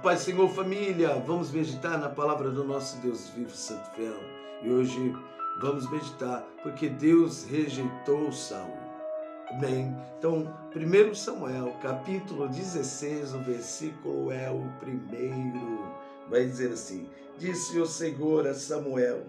Paz, Senhor, família, vamos meditar na palavra do nosso Deus vivo, Santo Fiel. E hoje vamos meditar porque Deus rejeitou Saul. Bem, então, 1 Samuel, capítulo 16, o versículo é o primeiro. Vai dizer assim: disse o Senhor a Samuel: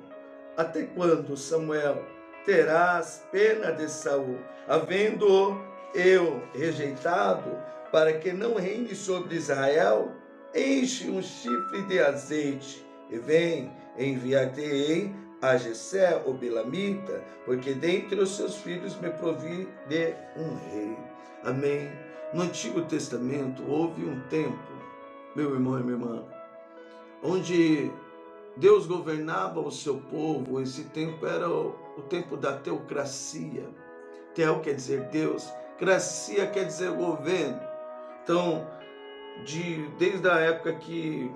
até quando, Samuel, terás pena de Saul, havendo-o eu rejeitado, para que não reine sobre Israel? Enche um chifre de azeite e vem, enviar-te-ei a Jessé, o Belamita, porque dentre os seus filhos me provi de um rei. Amém. No Antigo Testamento houve um tempo, meu irmão e minha irmã, onde Deus governava o seu povo. Esse tempo era o tempo da teocracia. Teo quer dizer Deus, cracia quer dizer governo. Então, desde a época que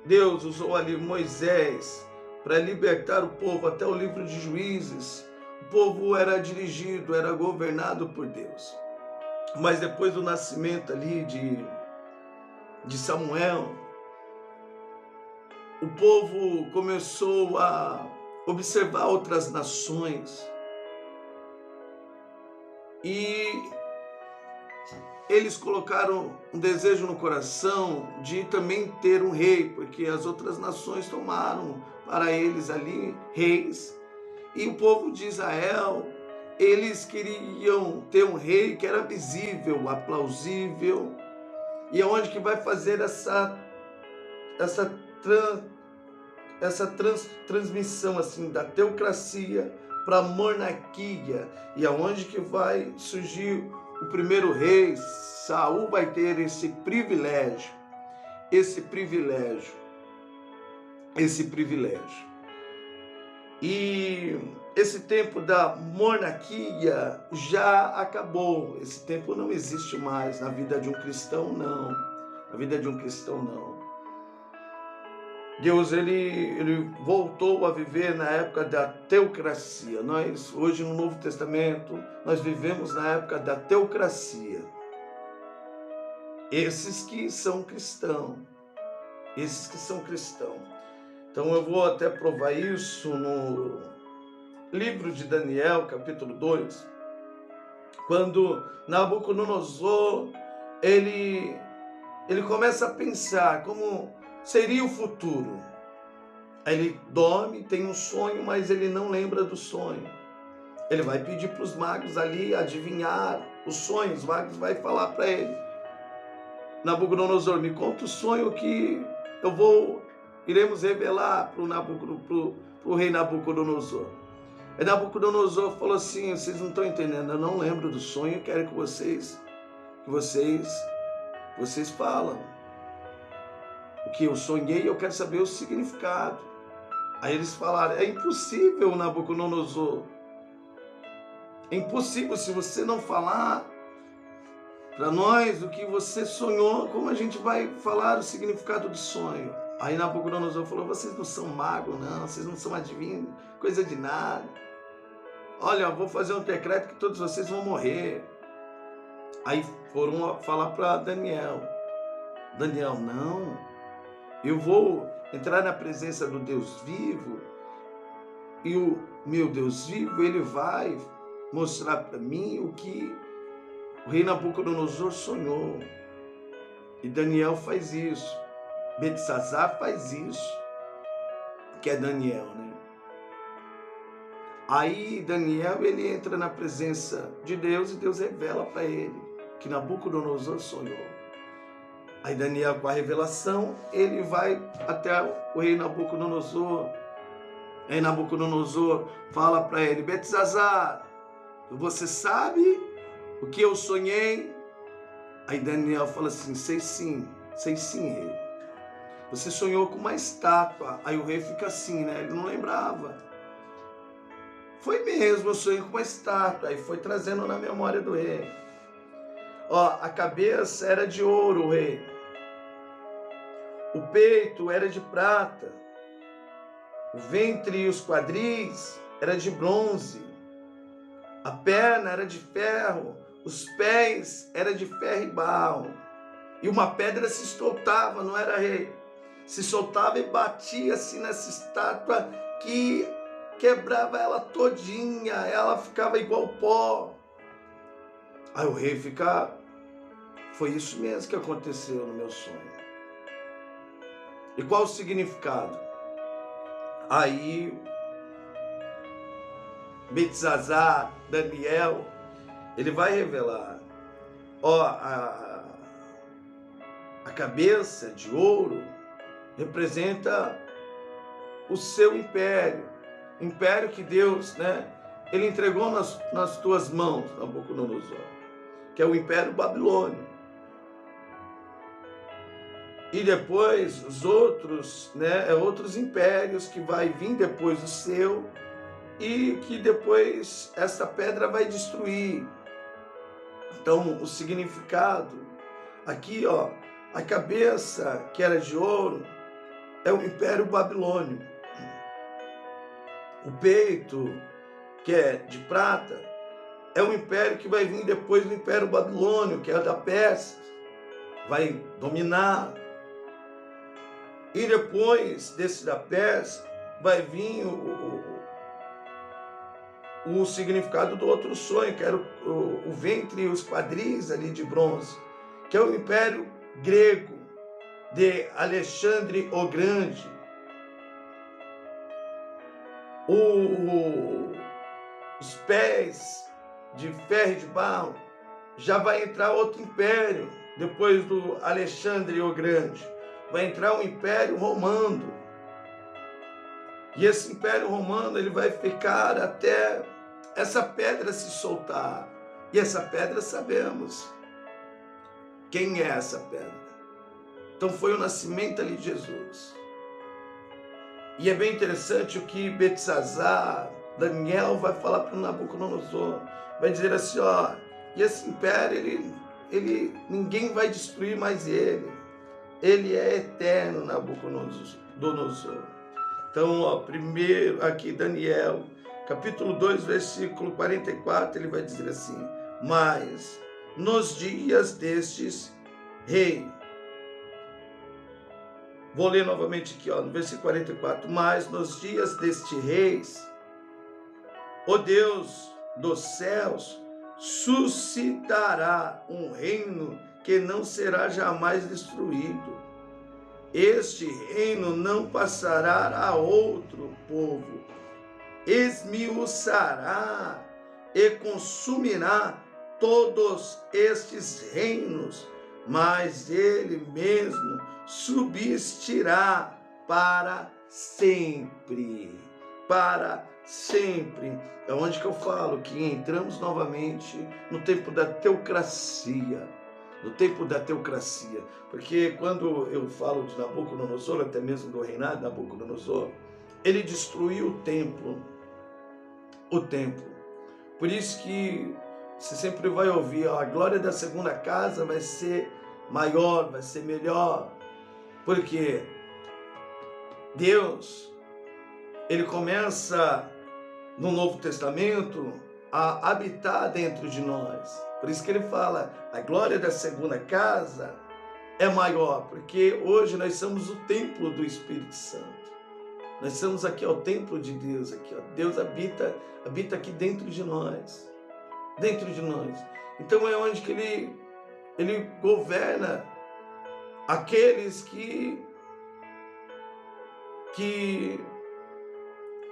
Deus usou ali Moisés para libertar o povo, até o livro de Juízes, o povo era dirigido, era governado por Deus. Mas depois do nascimento ali de Samuel, o povo começou a observar outras nações e eles colocaram um desejo no coração de também ter um rei, porque as outras nações tomaram para eles ali reis. E o povo de Israel, eles queriam ter um rei que era visível, aplausível, e aonde que vai fazer essa transmissão assim da teocracia para a monarquia, e aonde que vai surgir o primeiro rei. Saul vai ter esse privilégio. E esse tempo da monarquia já acabou. Esse tempo não existe mais na vida de um cristão, não. Na vida de um cristão, não. Deus, ele voltou a viver na época da teocracia. Nós, hoje no Novo Testamento, nós vivemos na época da teocracia. Esses que são cristãos. Então eu vou até provar isso no livro de Daniel, capítulo 2, quando Nabucodonosor, ele começa a pensar como seria o futuro. Aí ele dorme, tem um sonho, mas ele não lembra do sonho. Ele vai pedir para os magos ali adivinhar os sonhos. Os magos vão falar para ele: Nabucodonosor, me conta o sonho que iremos revelar para o rei Nabucodonosor. Aí Nabucodonosor falou assim: vocês não estão entendendo, eu não lembro do sonho, eu quero que vocês falam o que eu sonhei, eu quero saber o significado. Aí eles falaram: é impossível, Nabucodonosor, é impossível. Se você não falar para nós o que você sonhou, como a gente vai falar o significado do sonho? Aí Nabucodonosor falou: vocês não são magos, não, vocês não são adivinhos, coisa de nada. Olha, eu vou fazer um decreto que todos vocês vão morrer. Aí foram falar para Daniel: Daniel, não, eu vou entrar na presença do Deus vivo, e o meu Deus vivo, ele vai mostrar para mim o que o rei Nabucodonosor sonhou. E Daniel faz isso. Beltesazar faz isso, que é Daniel, né? Aí Daniel, ele entra na presença de Deus e Deus revela para ele que Nabucodonosor sonhou. Aí Daniel, com a revelação, ele vai até o rei Nabucodonosor. Aí Nabucodonosor fala para ele: Beltesazar, você sabe o que eu sonhei? Aí Daniel fala assim: sei sim, rei. Você sonhou com uma estátua. Aí o rei fica assim, né? Ele não lembrava. Foi mesmo, eu sonhei com uma estátua. Aí foi trazendo na memória do rei. A cabeça era de ouro, rei. O peito era de prata. O ventre e os quadris era de bronze. A perna era de ferro. Os pés era de ferro e barro. e uma pedra se soltava, não era rei, se soltava e batia assim nessa estátua que quebrava ela todinha, ela ficava igual pó. Aí o rei ficava, foi isso mesmo que aconteceu no meu sonho. E qual o significado? Aí Beltesazar, Daniel, ele vai revelar, ó, a cabeça de ouro representa o seu império que Deus, né, ele entregou nas tuas mãos, Nabucodonosor, que é o Império Babilônio. E depois os outros, né, outros impérios que vai vir depois do seu, e que depois essa pedra vai destruir. Então, o significado aqui, ó, a cabeça que era de ouro é o Império Babilônio. O peito, que é de prata, é o império que vai vir depois do Império Babilônio, que é da Pérsia, vai dominar. E depois desse da Pérsia, vai vir o significado do outro sonho, que era o ventre e os quadris ali de bronze, que é o Império Grego, de Alexandre o Grande. Os pés de ferro e de barro, já vai entrar outro império, depois do Alexandre o Grande. Vai entrar o Império Romano. E esse Império Romano, ele vai ficar até essa pedra se soltar. E essa pedra sabemos quem é essa pedra. Então foi o nascimento ali de Jesus. E é bem interessante o que Beltesazar, Daniel vai falar para o Nabucodonosor. Vai dizer assim, ó, e esse império, ninguém vai destruir mais ele. Ele é eterno, Nabucodonosor. Então, ó, primeiro aqui Daniel, capítulo 2, versículo 44, ele vai dizer assim, mas nos dias destes rei, vou ler novamente aqui, ó, no versículo 44, mas nos dias deste reis, o Deus dos céus suscitará um reino que não será jamais destruído. Este reino não passará a outro povo, esmiuçará e consumirá todos estes reinos, mas ele mesmo subsistirá para sempre. Para sempre. É onde que eu falo que entramos novamente no tempo da teocracia. No tempo da teocracia. Porque quando eu falo de Nabucodonosor, até mesmo do reinado de Nabucodonosor, ele destruiu o templo. O templo. Por isso que você sempre vai ouvir, ó, a glória da segunda casa vai ser maior, vai ser melhor. Porque Deus, ele começa no Novo Testamento a habitar dentro de nós. Por isso que ele fala, a glória da segunda casa é maior, porque hoje nós somos o templo do Espírito Santo. Nós somos aqui, ó, o templo de Deus, aqui, ó. Deus habita aqui dentro de nós. Dentro de nós. Então é onde que ele governa aqueles que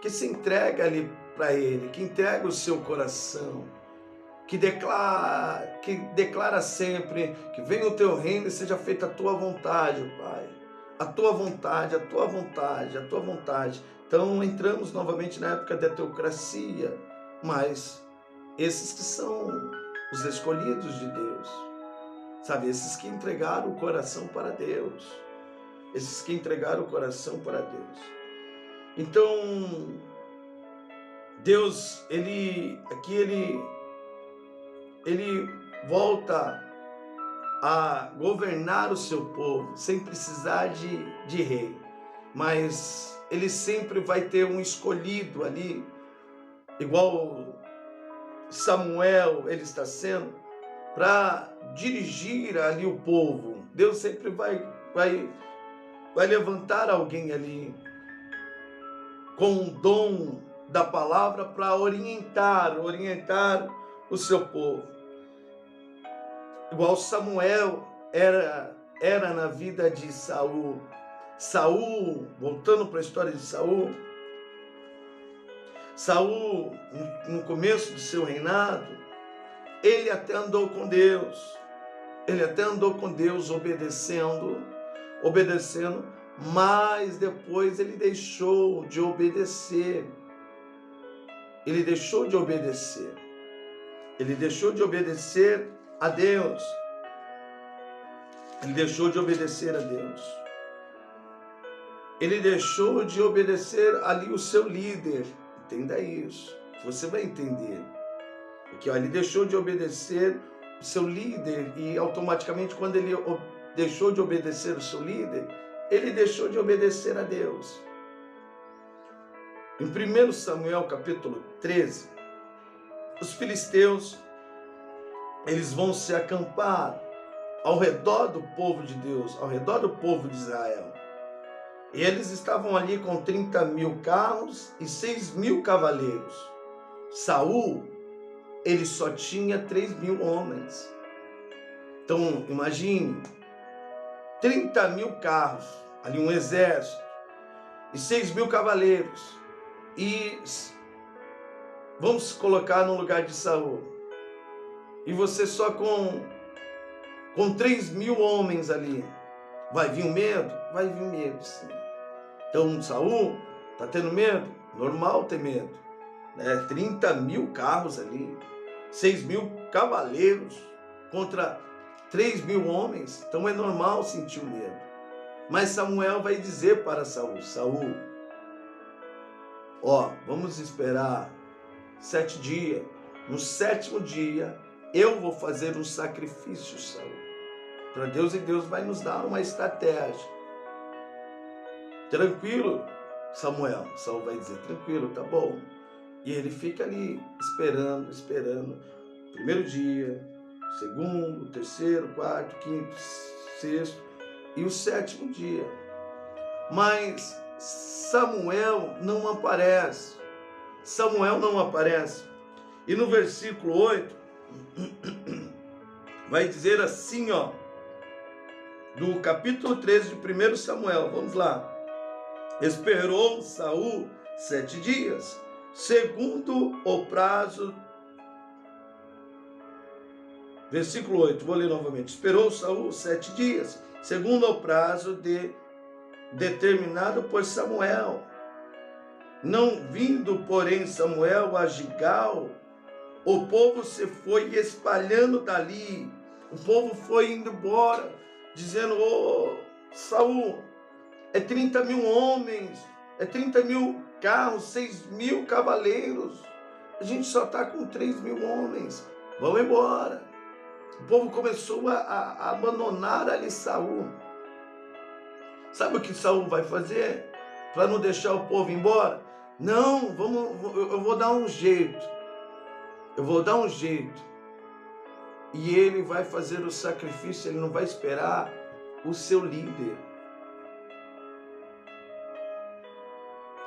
se entrega ali para ele, que entrega o seu coração, que declara sempre que venha o teu reino e seja feita a tua vontade, Pai. A tua vontade, a tua vontade, a tua vontade. Então entramos novamente na época da teocracia, mas esses que são os escolhidos de Deus, sabe? Esses que entregaram o coração para Deus. Esses que entregaram o coração para Deus. Então, Deus, ele volta a governar o seu povo, sem precisar de rei. Mas ele sempre vai ter um escolhido ali, igual Samuel ele está sendo, para dirigir ali o povo. Deus sempre vai levantar alguém ali com um dom da palavra para orientar o seu povo. Igual Samuel era na vida de Saul. Saul, voltando para a história de Saul, no começo do seu reinado, ele até andou com Deus. Ele até andou com Deus obedecendo, mas depois ele deixou de obedecer. Ele deixou de obedecer. Ele deixou de obedecer a Deus. Ele deixou de obedecer a Deus. Ele deixou de obedecer ali o seu líder. Entenda isso. Você vai entender. Porque ele deixou de obedecer o seu líder e automaticamente quando ele deixou de obedecer o seu líder, ele deixou de obedecer a Deus. Em 1 Samuel capítulo 13, os filisteus, eles vão se acampar ao redor do povo de Deus, ao redor do povo de Israel. E eles estavam ali com 30.000 carros e 6.000 cavaleiros. Saul, ele só tinha 3.000 homens. Então, imagine, 30.000 carros, ali um exército, e 6.000 cavaleiros. E vamos colocar no lugar de Saul. E você só com 3.000 homens ali. Vai vir o medo? Vai vir o medo, sim. Então, Saul está tendo medo? Normal ter medo. 30.000 carros ali, 6.000 cavaleiros contra 3.000 homens. Então é normal sentir o medo. Mas Samuel vai dizer para Saul: Saul, vamos esperar 7 dias. No 7º dia, eu vou fazer um sacrifício, Saul, para Deus, e Deus vai nos dar uma estratégia. Tranquilo, Samuel. Saul vai dizer: tranquilo, tá bom. E ele fica ali esperando. 1º dia, 2º, 3º, 4º, 5º, 6º e o 7º dia. Mas Samuel não aparece. E no versículo 8, vai dizer assim, do capítulo 13 de 1 Samuel, vamos lá. Esperou Saul 7 dias, segundo o prazo. Versículo 8, vou ler novamente. Esperou Saul 7 dias, segundo o prazo determinado por Samuel. Não vindo, porém, Samuel a Gigal, o povo se foi espalhando dali. O povo foi indo embora, dizendo: Saul, é 30.000 homens, é 30.000 carros, 6.000 cavaleiros. A gente só está com 3.000 homens. Vamos embora. O povo começou a abandonar ali Saul. Sabe o que Saul vai fazer para não deixar o povo embora? Não, eu vou dar um jeito. E ele vai fazer o sacrifício, ele não vai esperar o seu líder.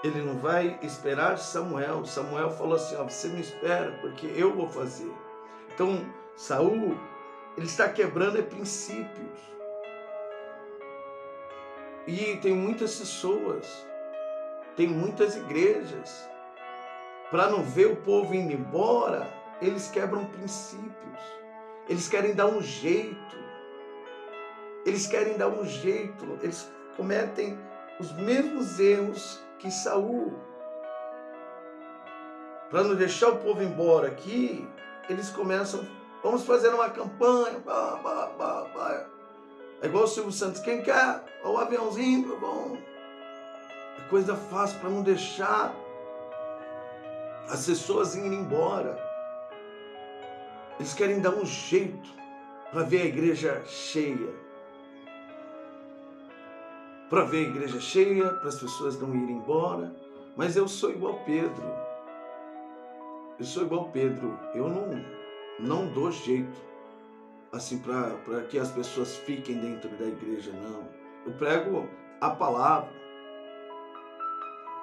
Ele não vai esperar Samuel. Samuel falou assim: você me espera, porque eu vou fazer. Então, Saul, ele está quebrando princípios. E tem muitas pessoas, tem muitas igrejas, para não ver o povo indo embora, eles quebram princípios. Eles querem dar um jeito. Eles cometem os mesmos erros que Saul. Para não deixar o povo embora aqui, eles começam: vamos fazer uma campanha. É igual o Silvio Santos: quem quer o aviãozinho? Bom, é coisa fácil para não deixar as pessoas irem embora. Eles querem dar um jeito para ver a igreja cheia. Para ver a igreja cheia, para as pessoas não irem embora. Mas eu sou igual Pedro. Eu não dou jeito. assim para que as pessoas fiquem dentro da igreja, não. Eu prego a palavra.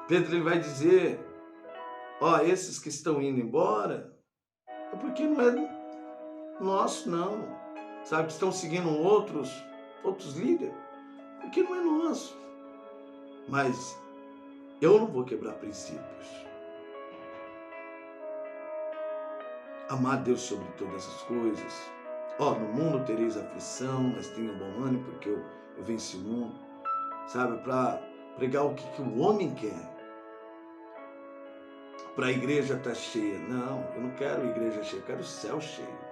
Pedro ele vai dizer, ó, esses que estão indo embora, é porque não é nosso, não. Sabe, que estão seguindo outros líderes, porque não é nosso. Mas eu não vou quebrar princípios. Amar Deus sobre todas as coisas. Ó, no mundo tereis aflição, mas tenham bom ânimo, porque eu venci o mundo. Sabe, para pregar o que o homem quer. Para a igreja estar cheia. Não, eu não quero igreja cheia, eu quero o céu cheio.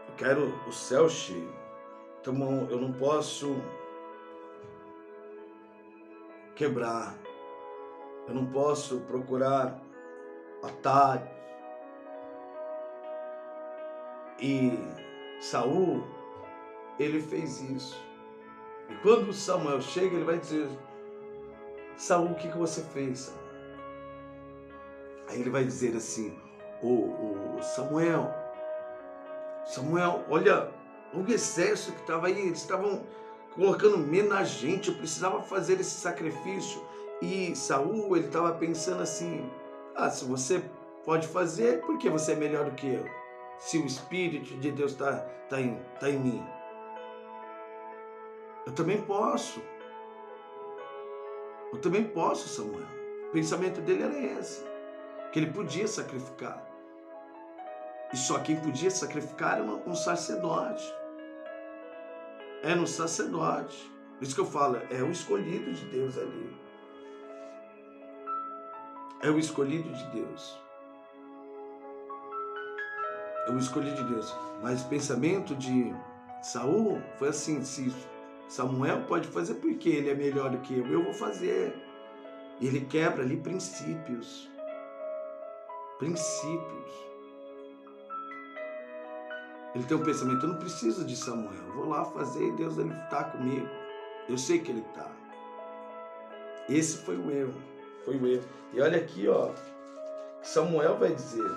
Eu quero o céu cheio. Então eu não posso quebrar. Eu não posso procurar atalhos. E Saul, ele fez isso. E quando Samuel chega, ele vai dizer, Saul, o que você fez, Saul? Aí ele vai dizer assim, Samuel, olha o exército que estava aí, eles estavam colocando medo na gente, eu precisava fazer esse sacrifício. E Saul, ele estava pensando assim, se você pode fazer, por que você é melhor do que eu? Se o Espírito de Deus tá em mim. Eu também posso. Eu também posso, Samuel. O pensamento dele era esse. Que ele podia sacrificar. E só quem podia sacrificar era um sacerdote. Era um sacerdote. Por isso que eu falo, é o escolhido de Deus ali. É o escolhido de Deus. É o escolhido de Deus. Mas o pensamento de Saul foi assim, se Samuel pode fazer porque ele é melhor do que eu vou fazer. E ele quebra ali princípios. Princípios. Ele tem um pensamento, eu não preciso de Samuel, eu vou lá fazer e Deus ele está comigo. Eu sei que ele está. Esse foi o erro. Foi o erro. E olha aqui, ó. Samuel vai dizer,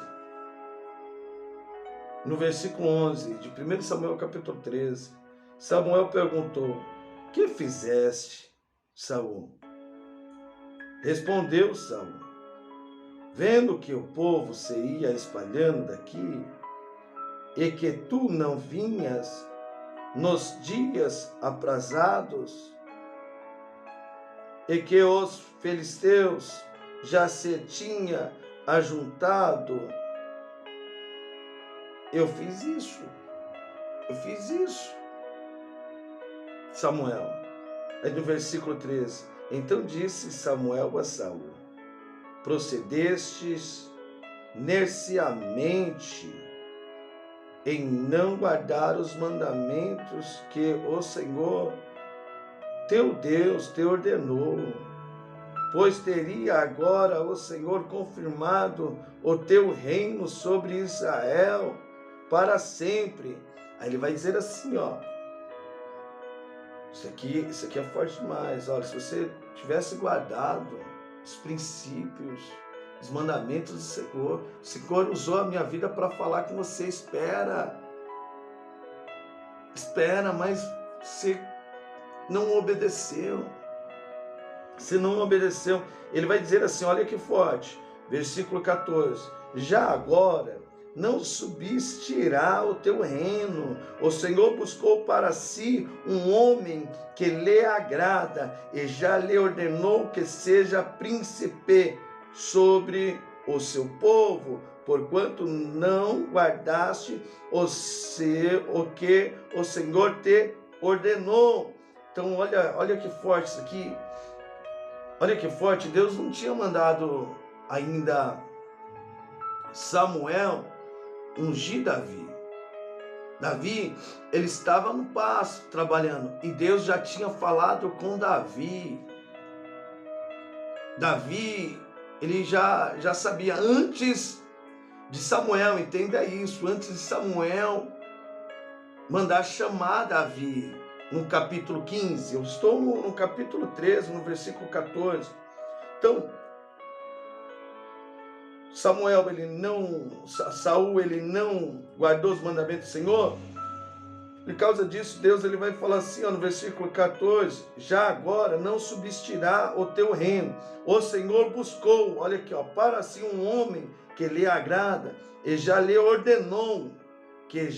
no versículo 11 de 1 Samuel capítulo 13, Samuel perguntou, que fizeste, Saul? Respondeu Saul, vendo que o povo se ia espalhando daqui, e que tu não vinhas nos dias aprazados, e que os filisteus já se tinha ajuntado, eu fiz isso. Samuel, aí no versículo 13, então disse Samuel a Saul, procedestes nerciamente em não guardar os mandamentos que o Senhor, teu Deus, te ordenou, pois teria agora o Senhor confirmado o teu reino sobre Israel para sempre. Aí ele vai dizer assim, ó, isso aqui é forte demais, olha, se você tivesse guardado os princípios, os mandamentos do Senhor, o Senhor usou a minha vida para falar com você, espera, mas você não obedeceu. Ele vai dizer assim, olha que forte, versículo 14, já agora não subsistirá o teu reino, o Senhor buscou para si um homem que lhe agrada e já lhe ordenou que seja príncipe sobre o seu povo, porquanto não guardaste o que o Senhor te ordenou. Então olha que forte isso aqui. Olha que forte, Deus não tinha mandado ainda Samuel ungir Davi. Davi, ele estava no pasto trabalhando e Deus já tinha falado com Davi. Davi, ele já sabia antes de Samuel, entenda isso, antes de Samuel mandar chamar Davi. No capítulo 15, eu estou no capítulo 13, no versículo 14. Então, Saul ele não guardou os mandamentos do Senhor. Por causa disso, Deus ele vai falar assim, ó, no versículo 14, já agora não subsistirá o teu reino. O Senhor buscou, olha aqui, ó, para si um homem que lhe agrada, e já lhe ordenou que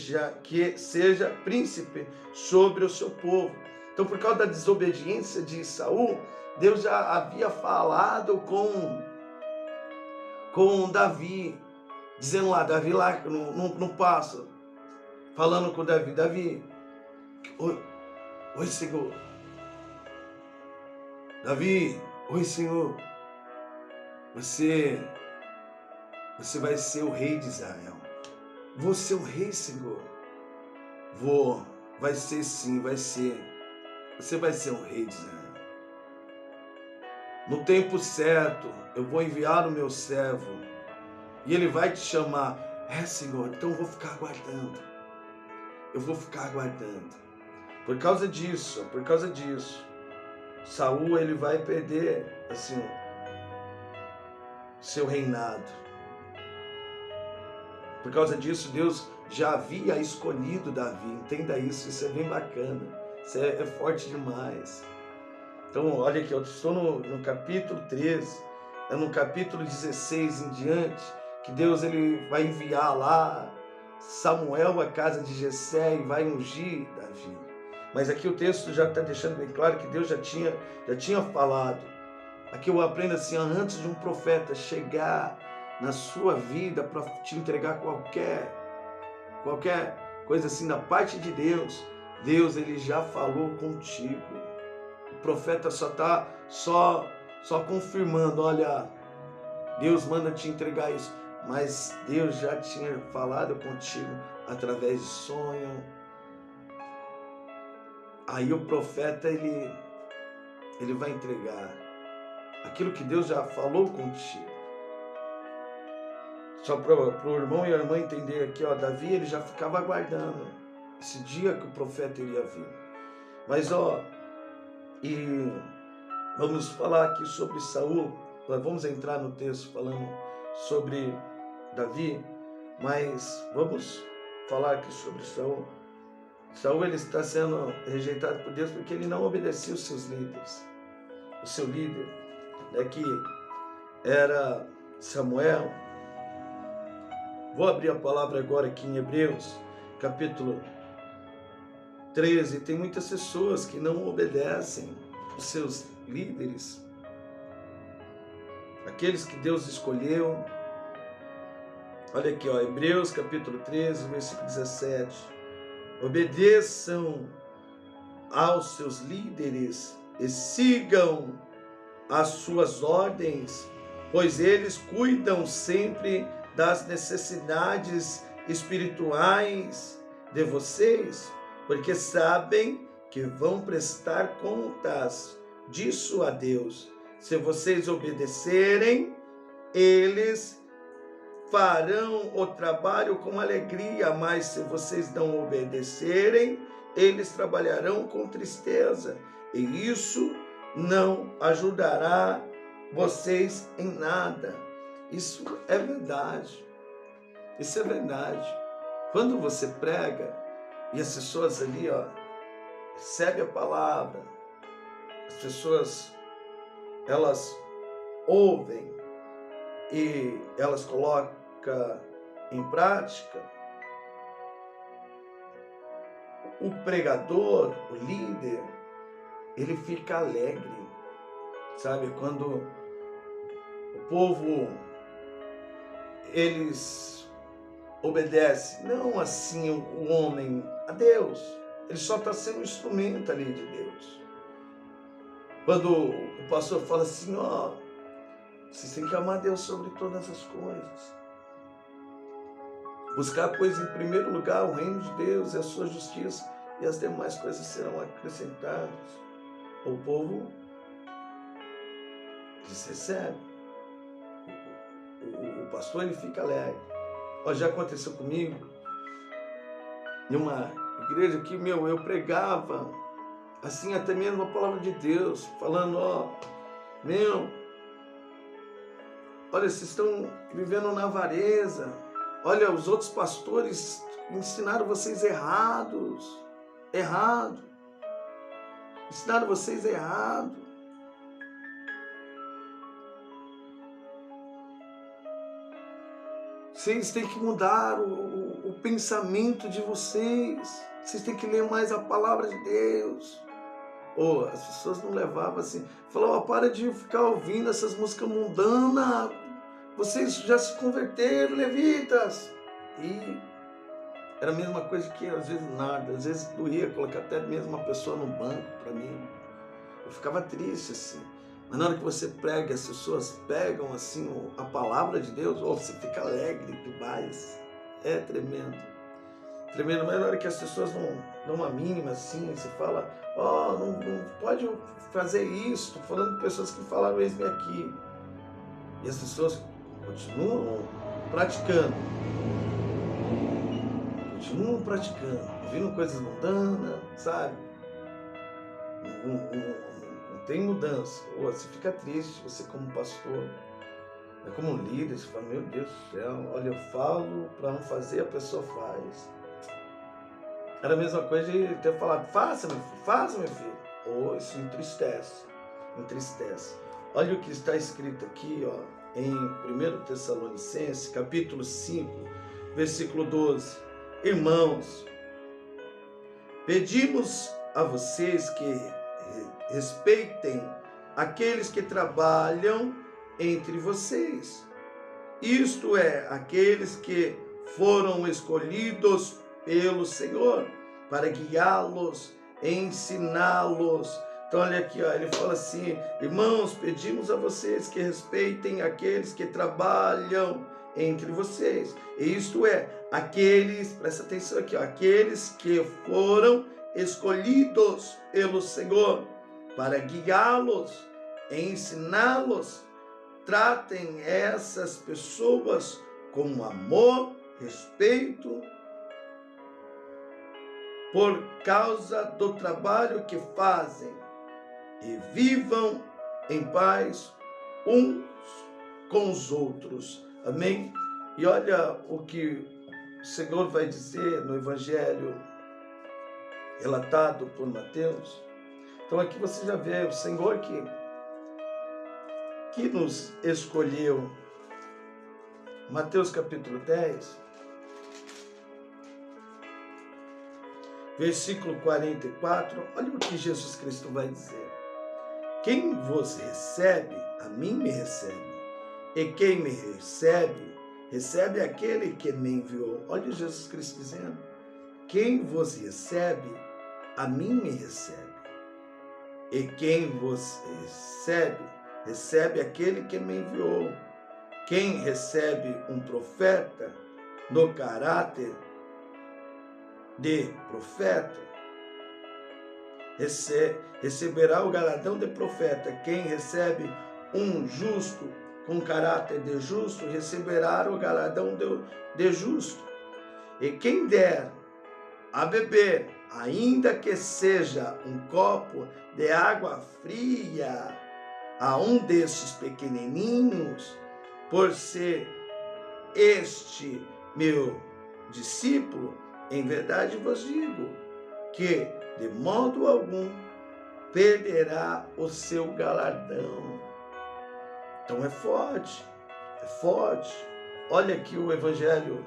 seja príncipe sobre o seu povo. Então, por causa da desobediência de Saul, Deus já havia falado com Davi, dizendo lá, Davi lá no passo, falando com Davi, oi Senhor, Davi, oi Senhor, você vai ser o rei de Israel. Vou ser o rei, Senhor. Vai ser sim, vai ser. Você vai ser o rei de Israel. No tempo certo, eu vou enviar o meu servo e ele vai te chamar. Senhor, então eu vou ficar aguardando. Eu vou ficar aguardando. Por causa disso, Saul ele vai perder assim seu reinado. Por causa disso, Deus já havia escolhido Davi. Entenda isso é bem bacana. Isso é forte demais. Então, olha aqui, eu estou no capítulo 13, no capítulo 16 em diante, que Deus ele vai enviar lá Samuel à casa de Jessé e vai ungir Davi. Mas aqui o texto já está deixando bem claro que Deus já tinha falado. Aqui eu aprendo assim, antes de um profeta chegar na sua vida para te entregar qualquer coisa assim da parte de Deus, Deus ele já falou contigo. O profeta só confirmando, olha, Deus manda te entregar isso, mas Deus já tinha falado contigo através de sonho. Aí o profeta ele vai entregar aquilo que Deus já falou contigo. Só para o irmão e a irmã entender aqui, ó, Davi ele já ficava aguardando esse dia que o profeta iria vir. Mas e vamos falar aqui sobre Saul. Nós vamos entrar no texto falando sobre Davi, mas vamos falar aqui sobre Saul. Saul ele está sendo rejeitado por Deus porque ele não obedecia os seus líderes. O seu líder, que era Samuel. Vou abrir a palavra agora aqui em Hebreus, capítulo 13. Tem muitas pessoas que não obedecem os seus líderes, aqueles que Deus escolheu. Olha aqui, ó, Hebreus, capítulo 13, versículo 17. Obedeçam aos seus líderes e sigam as suas ordens, pois eles cuidam sempre das necessidades espirituais de vocês, porque sabem que vão prestar contas disso a Deus. Se vocês obedecerem, eles farão o trabalho com alegria, mas se vocês não obedecerem, eles trabalharão com tristeza, e isso não ajudará vocês em nada. Isso é verdade. Isso é verdade. Quando você prega e as pessoas ali, recebem a palavra, as pessoas, elas ouvem e elas colocam em prática, o pregador, o líder, ele fica alegre, sabe? Quando o povo, eles obedecem, não assim o homem a Deus, ele só está sendo um instrumento ali de Deus. Quando o pastor fala assim, vocês têm que amar Deus sobre todas as coisas. Buscar, pois, em primeiro lugar o reino de Deus e a sua justiça, e as demais coisas serão acrescentadas. O povo eles recebem. O pastor ele fica alegre. Já aconteceu comigo em uma igreja que eu pregava assim até mesmo a palavra de Deus, falando Olha, vocês estão vivendo na avareza. Olha, os outros pastores ensinaram vocês errados. Errado. Ensinaram vocês errado. Vocês têm que mudar o pensamento de vocês. Vocês têm que ler mais a palavra de Deus. Oh, as pessoas não levavam assim. Falavam, para de ficar ouvindo essas músicas mundanas. Vocês já se converteram, levitas. E era a mesma coisa que às vezes nada. Às vezes doía colocar até mesmo uma pessoa no banco para mim. Eu ficava triste assim. Mas na hora que você prega, as pessoas pegam assim a palavra de Deus, ou você fica alegre demais. É tremendo. Tremendo, mas na hora que as pessoas não dão uma mínima assim, você fala, não pode fazer isso. Estou falando de pessoas que falaram eis-me aqui. E as pessoas continuam praticando. Continuam praticando, ouvindo coisas mundanas, sabe? Não tem mudança. Ou você fica triste, você como pastor, como líder, você fala, meu Deus do céu, olha, eu falo para não fazer, a pessoa faz. Era a mesma coisa de ter falado, faça meu filho. Oh, isso entristece. Olha o que está escrito aqui, ó, em 1 Tessalonicenses, capítulo 5, versículo 12. Irmãos, pedimos a vocês que respeitem aqueles que trabalham entre vocês, isto é, aqueles que foram escolhidos pelo Senhor para guiá-los, ensiná-los. Então olha aqui, ó, ele fala assim, irmãos, pedimos a vocês que respeitem aqueles que trabalham entre vocês, isto é, aqueles, presta atenção aqui, ó, aqueles que foram escolhidos pelo Senhor para guiá-los, ensiná-los. Tratem essas pessoas com amor, respeito, por causa do trabalho que fazem, e vivam em paz uns com os outros. Amém? E olha o que o Senhor vai dizer no Evangelho relatado por Mateus. Então aqui você já vê o Senhor que nos escolheu. Mateus capítulo 10, versículo 44, olha o que Jesus Cristo vai dizer. Quem vos recebe, a mim me recebe. E quem me recebe, recebe aquele que me enviou. Olha Jesus Cristo dizendo. Quem vos recebe, a mim me recebe. E quem vos recebe, recebe aquele que me enviou. Quem recebe um profeta no caráter de profeta, receberá o galardão de profeta. Quem recebe um justo com caráter de justo, receberá o galardão de justo. E quem der a beber, ainda que seja um copo de água fria, a um desses pequenininhos, por ser este meu discípulo, em verdade vos digo que de modo algum perderá o seu galardão. Então é forte, é forte. Olha aqui o Evangelho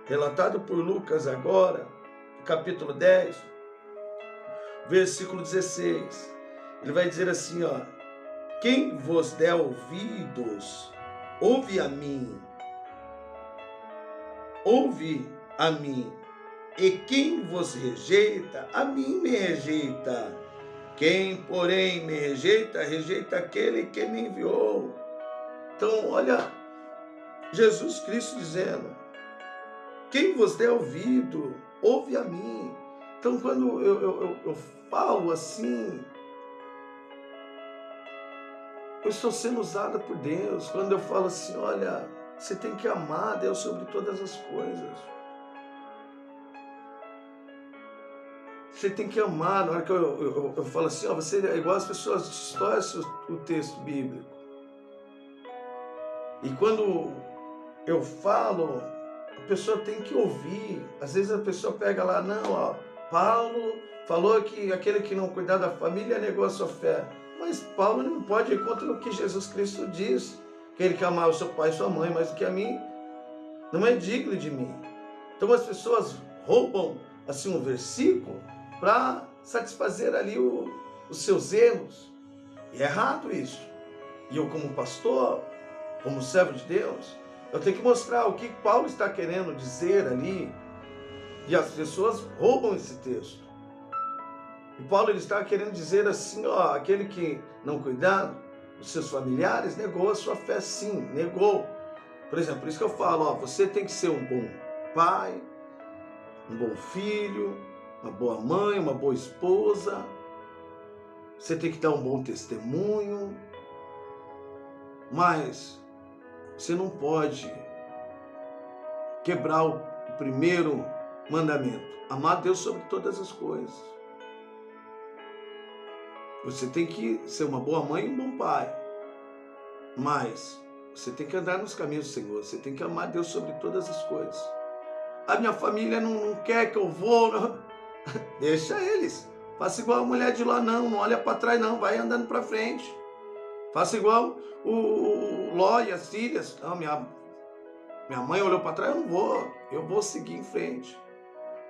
relatado por Lucas agora, capítulo 10, versículo 16. Ele vai dizer assim, ó, quem vos der ouvidos, ouve a mim. Ouve a mim. E quem vos rejeita, a mim me rejeita. Quem, porém, me rejeita, rejeita aquele que me enviou. Então, olha, Jesus Cristo dizendo, quem vos der ouvido, ouve a mim. Então, quando eu falo assim, eu estou sendo usada por Deus. Quando eu falo assim, olha, você tem que amar Deus sobre todas as coisas. Você tem que amar. Na hora que eu falo assim, ó, você é igual as pessoas distorcem o texto bíblico. E quando eu falo, a pessoa tem que ouvir. Às vezes a pessoa pega lá, não, ó, Paulo falou que aquele que não cuidar da família negou a sua fé. Mas Paulo não pode ir contra o que Jesus Cristo diz. Aquele que amar o seu pai e sua mãe mais do que a mim, não é digno de mim. Então as pessoas roubam assim um versículo para satisfazer ali os seus erros. E é errado isso. E eu, como pastor, como servo de Deus, eu tenho que mostrar o que Paulo está querendo dizer ali. E as pessoas roubam esse texto. E Paulo ele está querendo dizer assim, ó, aquele que não cuidar dos seus familiares negou a sua fé, sim, negou. Por exemplo, por isso que eu falo, ó, você tem que ser um bom pai, um bom filho, uma boa mãe, uma boa esposa. Você tem que dar um bom testemunho. Mas você não pode quebrar o primeiro mandamento. Amar Deus sobre todas as coisas. Você tem que ser uma boa mãe e um bom pai. Mas você tem que andar nos caminhos do Senhor. Você tem que amar Deus sobre todas as coisas. A minha família não quer que eu vou. Não. Deixa eles. Faça igual a mulher de lá, não olha para trás, não. Vai andando para frente. Faça igual o Ló e as filhas. Não, minha mãe olhou para trás, eu vou seguir em frente.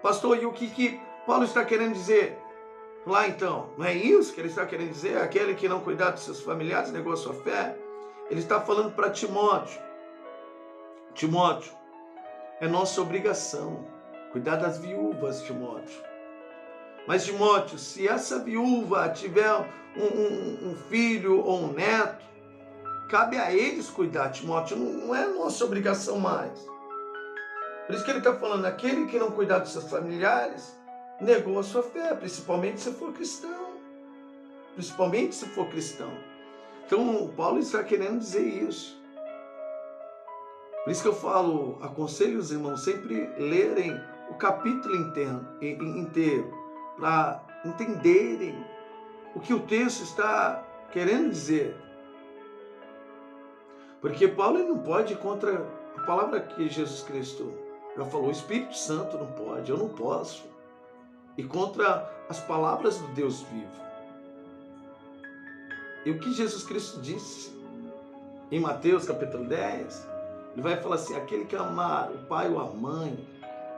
Pastor, e o que Paulo está querendo dizer? Lá então, não é isso que ele está querendo dizer? Aquele que não cuidar dos seus familiares negou a sua fé? Ele está falando para Timóteo. Timóteo, é nossa obrigação cuidar das viúvas, Timóteo. Mas Timóteo, se essa viúva tiver um filho ou um neto, cabe a eles cuidar, Timóteo, não é nossa obrigação mais. Por isso que ele está falando, aquele que não cuidar dos seus familiares, negou a sua fé, principalmente se for cristão. Principalmente se for cristão. Então, o Paulo está querendo dizer isso. Por isso que eu falo, aconselho os irmãos sempre lerem o capítulo inteiro, para entenderem o que o texto está querendo dizer. Porque Paulo não pode ir contra a palavra que Jesus Cristo já falou. O Espírito Santo não pode, eu não posso. E contra as palavras do Deus vivo. E o que Jesus Cristo disse em Mateus capítulo 10, ele vai falar assim, aquele que amar o pai ou a mãe,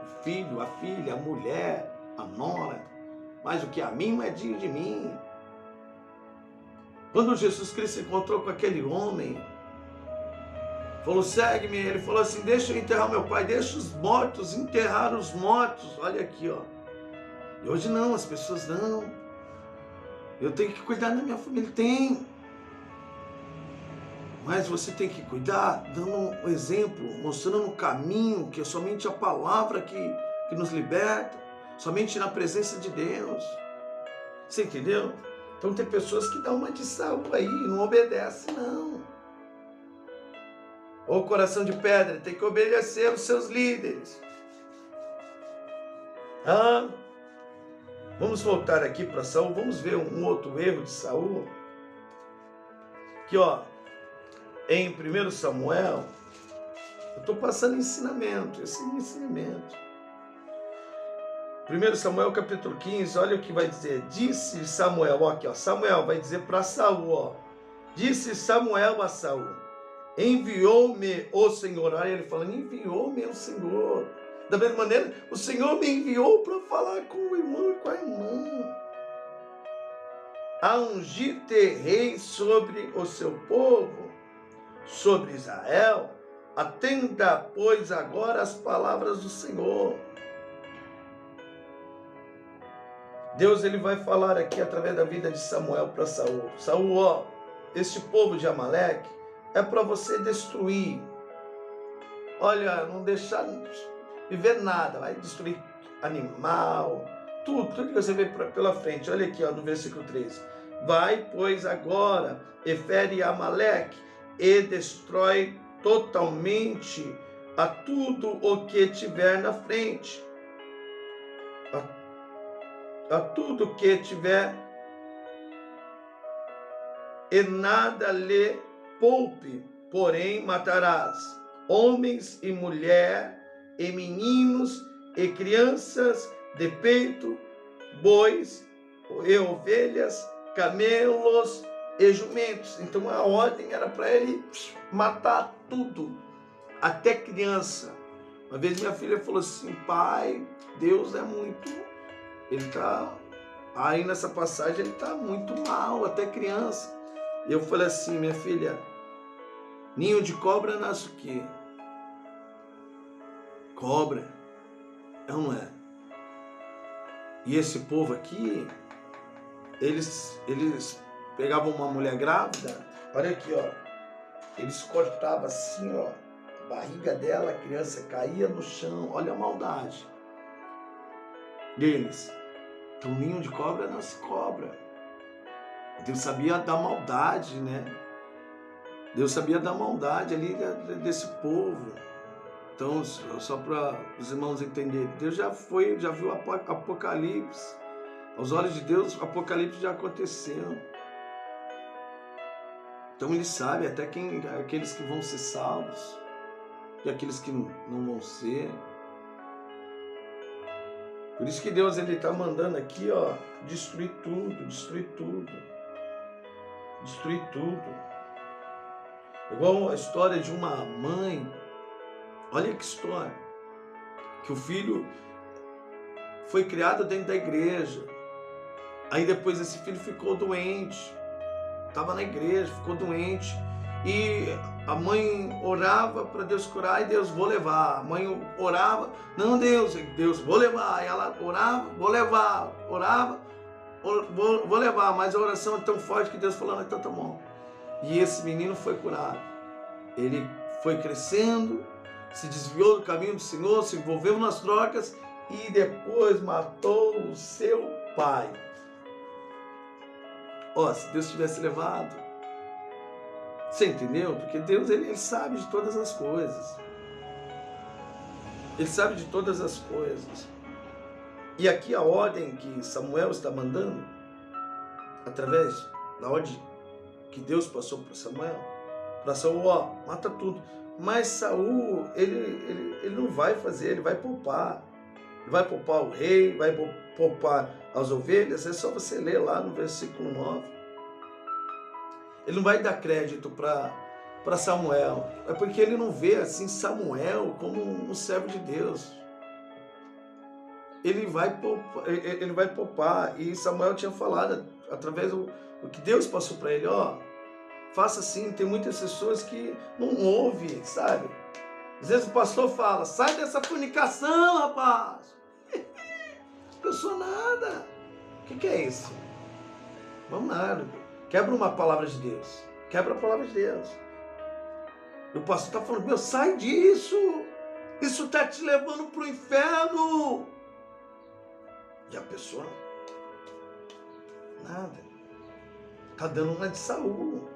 o filho, a filha, a mulher, a nora, mais do que a mim, não é digno de mim. Quando Jesus Cristo se encontrou com aquele homem, falou, segue-me, ele falou assim, deixa eu enterrar meu pai, deixa os mortos enterrar os mortos. Olha aqui, ó. E hoje não, as pessoas não. Eu tenho que cuidar da minha família. Tem. Mas você tem que cuidar dando um exemplo, mostrando um caminho, que é somente a palavra que nos liberta, somente na presença de Deus. Você entendeu? Então tem pessoas que dão uma de Saul aí, não obedecem não. Ou coração de pedra, tem que obedecer os seus líderes. Vamos voltar aqui para Saul, vamos ver um outro erro de Saul. Aqui, ó, em 1 Samuel, eu estou passando ensinamento, esse ensinamento. 1 Samuel capítulo 15, olha o que vai dizer. Disse Samuel, ó, aqui, ó, Samuel vai dizer para Saul, ó. Disse Samuel a Saul, enviou-me o Senhor. Olha ele falando, enviou-me o Senhor. Da mesma maneira, o Senhor me enviou para falar com o irmão e com a irmã. A ungir-te rei sobre o seu povo, sobre Israel. Atenda, pois, agora as palavras do Senhor. Deus ele vai falar aqui através da vida de Samuel para Saul. Saul, ó, este povo de Amaleque é para você destruir. Olha, não deixar viver nada, vai destruir animal, tudo que você vê pela frente. Olha aqui, ó, no versículo 3. Vai, pois, agora, e fere Amaleque, e destrói totalmente a tudo o que tiver na frente. A tudo que tiver, e nada lhe poupe. porém matarás homens e mulher, e meninos e crianças de peito, bois e ovelhas, camelos e jumentos. Então a ordem era para ele matar tudo, até criança. Uma vez minha filha falou assim: pai, Deus é muito... Ele está... Aí nessa passagem ele está muito mal, até criança. E eu falei assim: minha filha, ninho de cobra nasce o quê? Cobra. É ou não é? E esse povo aqui, eles pegavam uma mulher grávida, olha aqui, ó. Eles cortavam assim, ó, a barriga dela, a criança caía no chão. Olha a maldade deles. Então, ninho de cobra nasce cobra. Deus sabia da maldade, né? Deus sabia da maldade ali desse povo. Então, só para os irmãos entenderem, Deus já viu Apocalipse. Aos olhos de Deus, Apocalipse já aconteceu. Então ele sabe até aqueles que vão ser salvos e aqueles que não vão ser. Por isso que Deus está mandando aqui, ó, destruir tudo, destruir tudo, destruir tudo. Igual a história de uma mãe. Olha que história. Que o filho foi criado dentro da igreja. Aí depois esse filho ficou doente. Estava na igreja, ficou doente. E a mãe orava para Deus curar. E Deus, vou levar. A mãe orava. Não, Deus, vou levar. E ela orava, vou levar. Orava, vou levar. Mas a oração é tão forte que Deus falou: então tá bom. E esse menino foi curado. Ele foi crescendo, se desviou do caminho do Senhor, se envolveu nas drogas e depois matou o seu pai. Ó, se Deus tivesse levado, você entendeu? Porque Deus, ele sabe de todas as coisas. Ele sabe de todas as coisas. E aqui a ordem que Samuel está mandando, através da ordem que Deus passou para Saul, ó, mata tudo. Mas Saul, ele não vai fazer, ele vai poupar. Ele vai poupar o rei, vai poupar as ovelhas. É só você ler lá no versículo 9. Ele não vai dar crédito para Samuel. É porque ele não vê assim Samuel como um servo de Deus. Ele vai poupar. E Samuel tinha falado, através do que Deus passou para ele, ó, faça assim. Tem muitas pessoas que não ouvem, sabe? Às vezes o pastor fala: sai dessa fornicação, rapaz. Eu sou nada. O que é isso? Vamos nada. Quebra uma palavra de Deus. Quebra a palavra de Deus. E o pastor está falando: meu, sai disso. Isso está te levando para o inferno. E a pessoa, nada. Está dando uma de Saul.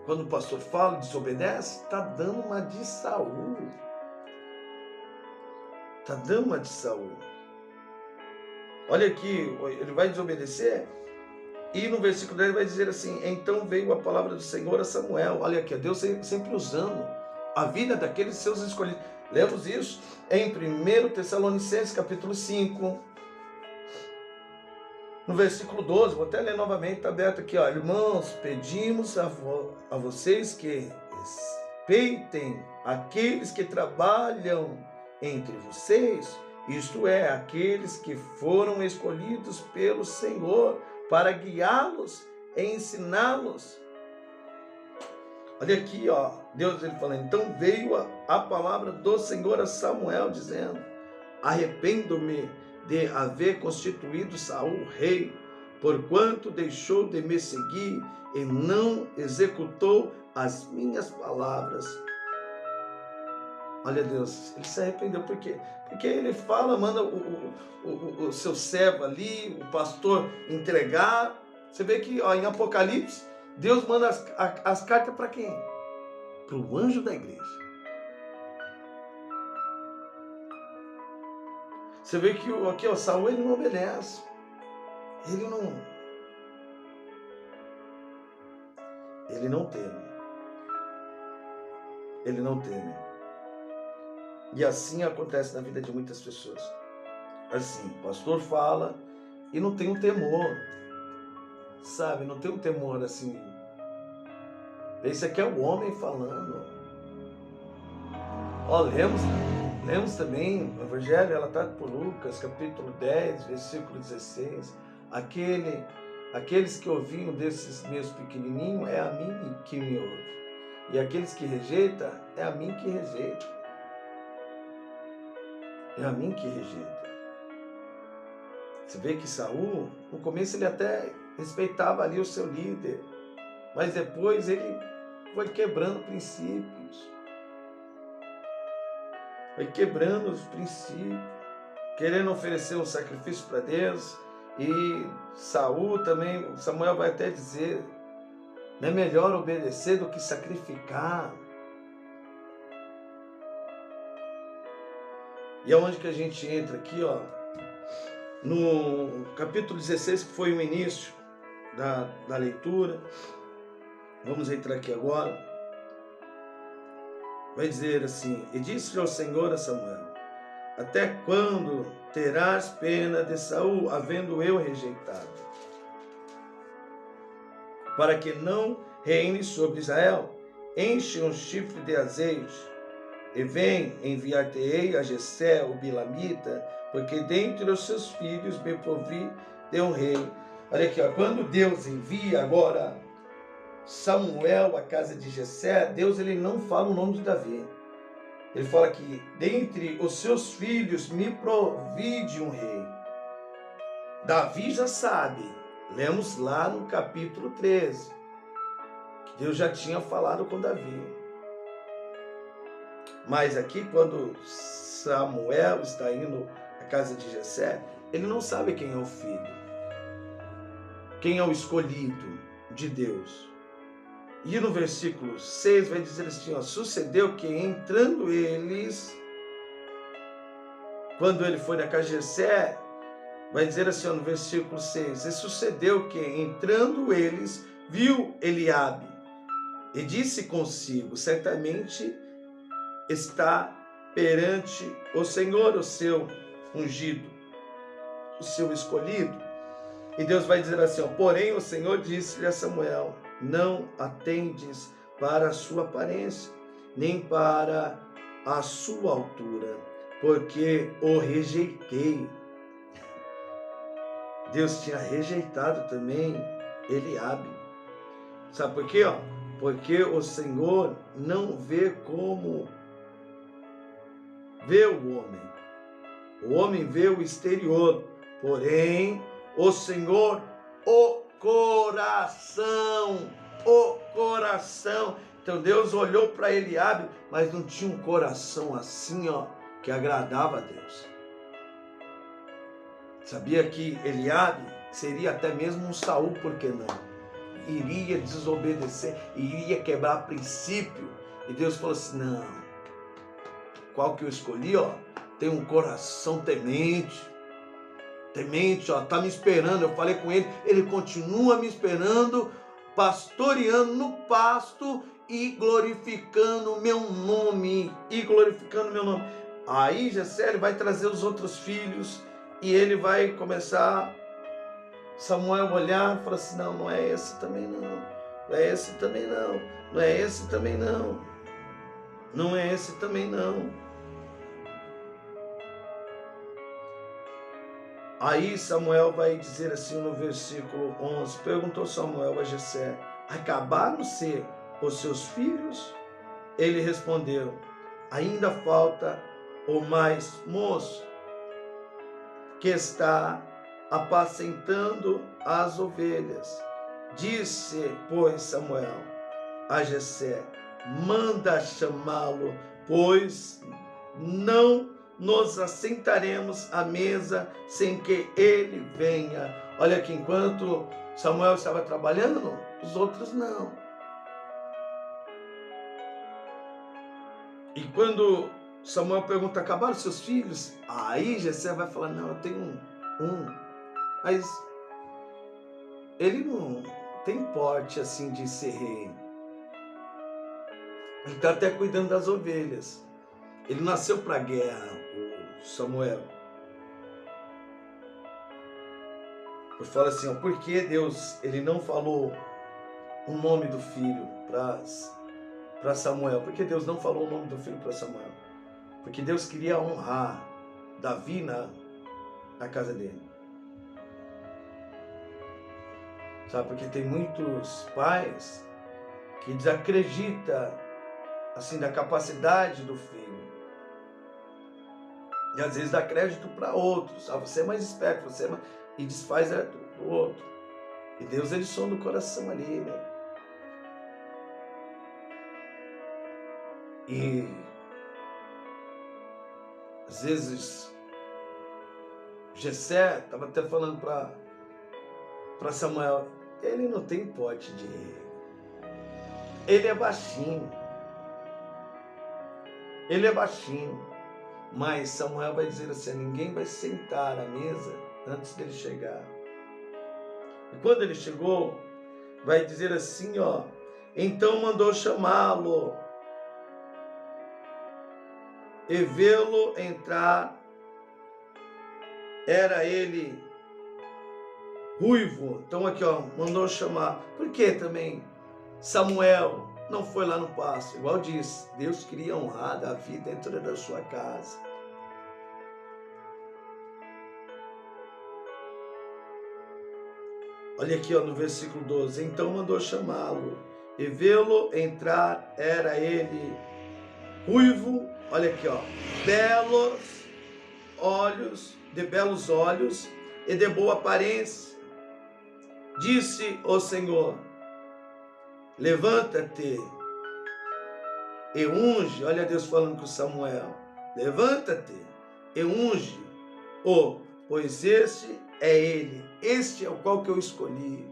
Quando o pastor fala e desobedece, está dando uma de Saul. Está dando uma de Saul. Olha aqui, ele vai desobedecer. E no versículo 10 vai dizer assim: então veio a palavra do Senhor a Samuel. Olha aqui, Deus sempre usando a vida daqueles seus escolhidos. Lemos isso em 1 Tessalonicenses capítulo 5. No versículo 12, vou até ler novamente, está aberto aqui, ó. Irmãos, pedimos a vocês que respeitem aqueles que trabalham entre vocês, isto é, aqueles que foram escolhidos pelo Senhor para guiá-los e ensiná-los. Olha aqui, ó, Deus ele falando: então veio a palavra do Senhor a Samuel dizendo: arrependo-me de haver constituído Saul rei, porquanto deixou de me seguir e não executou as minhas palavras. Olha, Deus, ele se arrependeu. Por quê? Porque ele fala, manda o seu servo ali, o pastor, entregar. Você vê que, ó, em Apocalipse, Deus manda as cartas para quem? Para o anjo da igreja. Você vê que aqui, ó, Saul, ele não obedece. Ele não teme. Ele não teme. E assim acontece na vida de muitas pessoas. Assim, o pastor fala e não tem um temor, sabe? Não tem um temor assim. Esse aqui é o homem falando. Ó, lemos também o Evangelho relatado por Lucas, capítulo 10, versículo 16. Aqueles que ouviam desses meus pequenininhos, é a mim que me ouve. E aqueles que rejeitam, é a mim que rejeita. É a mim que rejeita. Você vê que Saul, no começo ele até respeitava ali o seu líder, mas depois ele foi quebrando princípios. Foi quebrando os princípios, querendo oferecer um sacrifício para Deus. E Saul também, Samuel vai até dizer, não é melhor obedecer do que sacrificar. E aonde que a gente entra aqui, ó? No capítulo 16, que foi o início da leitura. Vamos entrar aqui agora. Vai dizer assim: e disse ao Senhor a Samuel: até quando terás pena de Saul, havendo eu rejeitado? Para que não reine sobre Israel, enche um chifre de azeite, e vem, enviar-te-ei a Jessé, o Bilamita, porque dentre os seus filhos me provi de um rei. Olha aqui, ó, quando Deus envia agora Samuel à casa de Jessé, Deus ele não fala o nome de Davi. Ele fala que dentre os seus filhos me provide um rei. Davi já sabe, lemos lá no capítulo 13, que Deus já tinha falado com Davi. Mas aqui, quando Samuel está indo à casa de Jessé, ele não sabe quem é o filho, quem é o escolhido de Deus. E no versículo 6 vai dizer assim, ó, sucedeu que entrando eles, quando ele foi na casa de Jessé, vai dizer assim, ó, no versículo 6, e sucedeu que entrando eles, viu Eliabe, e disse consigo, certamente está perante o Senhor, o seu ungido, o seu escolhido. E Deus vai dizer assim, ó, porém o Senhor disse-lhe a Samuel, não atendes para a sua aparência, nem para a sua altura, porque o rejeitei. Deus tinha rejeitado também Eliabe. Sabe por quê? Porque o Senhor não vê como vê o homem. O homem vê o exterior, porém o Senhor o coração. Então Deus olhou para Eliabe, mas não tinha um coração assim, ó, que agradava a Deus. Sabia que Eliabe seria até mesmo um Saul, por que não? Iria desobedecer, iria quebrar princípio. E Deus falou assim, não, qual que eu escolhi, ó, tem um coração temente, ó, tá me esperando. Eu falei com ele, ele continua me esperando, pastoreando no pasto e glorificando o meu nome, Aí Jessé vai trazer os outros filhos e ele vai começar, Samuel olhar e falar assim, não, não é esse também não, não é esse também não, não é esse também não, não é esse também não. Aí Samuel vai dizer assim no versículo 11, perguntou Samuel a Jessé, acabaram-se os seus filhos? Ele respondeu, ainda falta o mais moço, que está apacentando as ovelhas. Disse, pois, Samuel a Jessé, manda chamá-lo, pois não nos assentaremos à mesa sem que ele venha. Olha que enquanto Samuel estava trabalhando, os outros não. E quando Samuel pergunta, acabaram seus filhos? Aí Jessé vai falar, não, eu tenho um. Mas ele tem porte assim de ser rei. Ele está até cuidando das ovelhas. Ele nasceu para a guerra, o Samuel. Eu falo assim, ó, por que Deus ele não falou o nome do filho para Samuel? Por que Deus não falou o nome do filho para Samuel? Porque Deus queria honrar Davi na casa dele. Sabe, porque tem muitos pais que desacreditam assim da capacidade do filho. E às vezes dá crédito para outros. Ah, você é mais esperto, você é mais... e desfaz do outro. E Deus ele sonda o coração ali, né? E às vezes Jessé estava até falando para Samuel, ele não tem pote de rei. Ele é baixinho. Ele é baixinho. Mas Samuel vai dizer assim, ninguém vai sentar à mesa antes dele chegar. E quando ele chegou, vai dizer assim, ó, então mandou chamá-lo e vê-lo entrar. Era ele ruivo. Então aqui, ó, mandou chamar. Por que também Samuel não foi lá no pasto? Igual diz, Deus queria honrar Davi dentro da sua casa. Olha aqui, ó, no versículo 12. Então mandou chamá-lo e vê-lo entrar. Era ele ruivo. Olha aqui, ó, de belos olhos e de boa aparência. Disse o Senhor, levanta-te e unge. Olha Deus falando com Samuel, levanta-te e unge, pois este é ele, este é o qual que eu escolhi.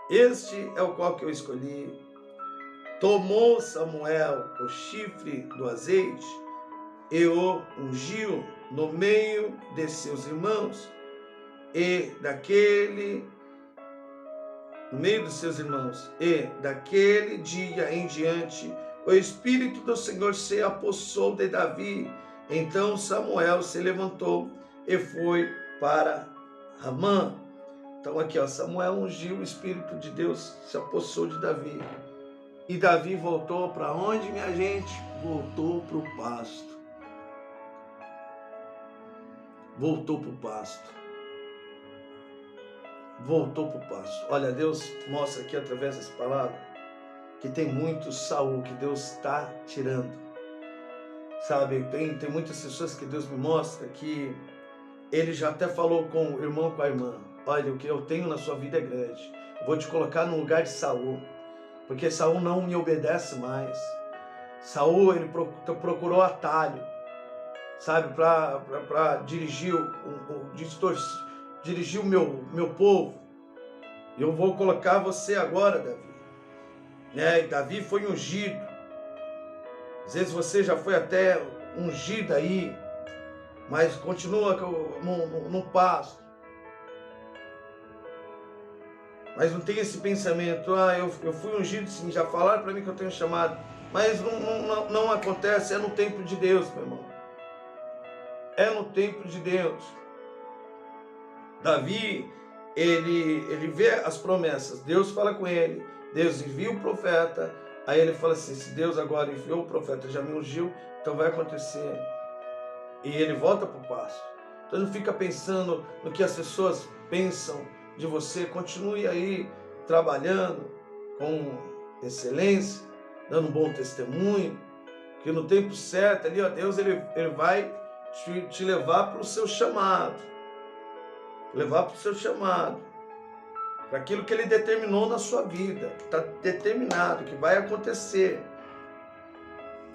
Este é o qual que eu escolhi. Tomou Samuel o chifre do azeite e o ungiu no meio de seus irmãos, e daquele dia em diante, o Espírito do Senhor se apossou de Davi. Então Samuel se levantou e foi para Ramã. Então aqui, ó, Samuel ungiu, o Espírito de Deus se apossou de Davi. E Davi voltou para onde, minha gente? Voltou para o pasto. Voltou para o pasto. Voltou para o pasto. Olha, Deus mostra aqui através dessa palavra que tem muito Saul que Deus está tirando. Sabe, tem muitas pessoas que Deus me mostra que ele já até falou com o irmão, com a irmã. Olha, o que eu tenho na sua vida é grande. Eu vou te colocar no lugar de Saul. Porque Saul não me obedece mais. Saul, ele procurou atalho, sabe, para dirigir o meu povo. E eu vou colocar você agora, Davi. E Davi foi ungido. Às vezes você já foi até ungido aí, mas continua no pasto. Mas não tem esse pensamento, eu fui ungido sim, já falaram para mim que eu tenho chamado, mas não acontece, é no tempo de Deus, meu irmão. É no tempo de Deus. Davi, ele vê as promessas, Deus fala com ele, Deus envia o profeta, aí ele fala assim, se Deus agora enviou o profeta, já me ungiu, então vai acontecer. E ele volta para o pasto. Então não fica pensando no que as pessoas pensam de você, continue aí trabalhando com excelência, dando um bom testemunho, que no tempo certo ali, ó, Deus ele vai te levar para o seu chamado, para aquilo que ele determinou na sua vida, que está determinado, que vai acontecer.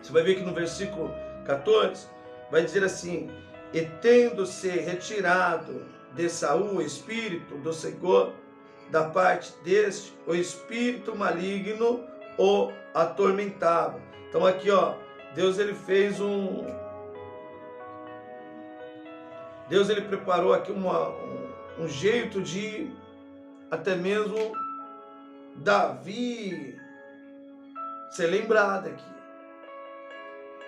Você vai ver que no versículo 14 vai dizer assim, e tendo-se retirado de Saul o espírito do Senhor, da parte deste, o espírito maligno o atormentava. Então aqui, ó, Deus ele fez Deus ele preparou aqui um jeito de até mesmo Davi ser lembrado aqui.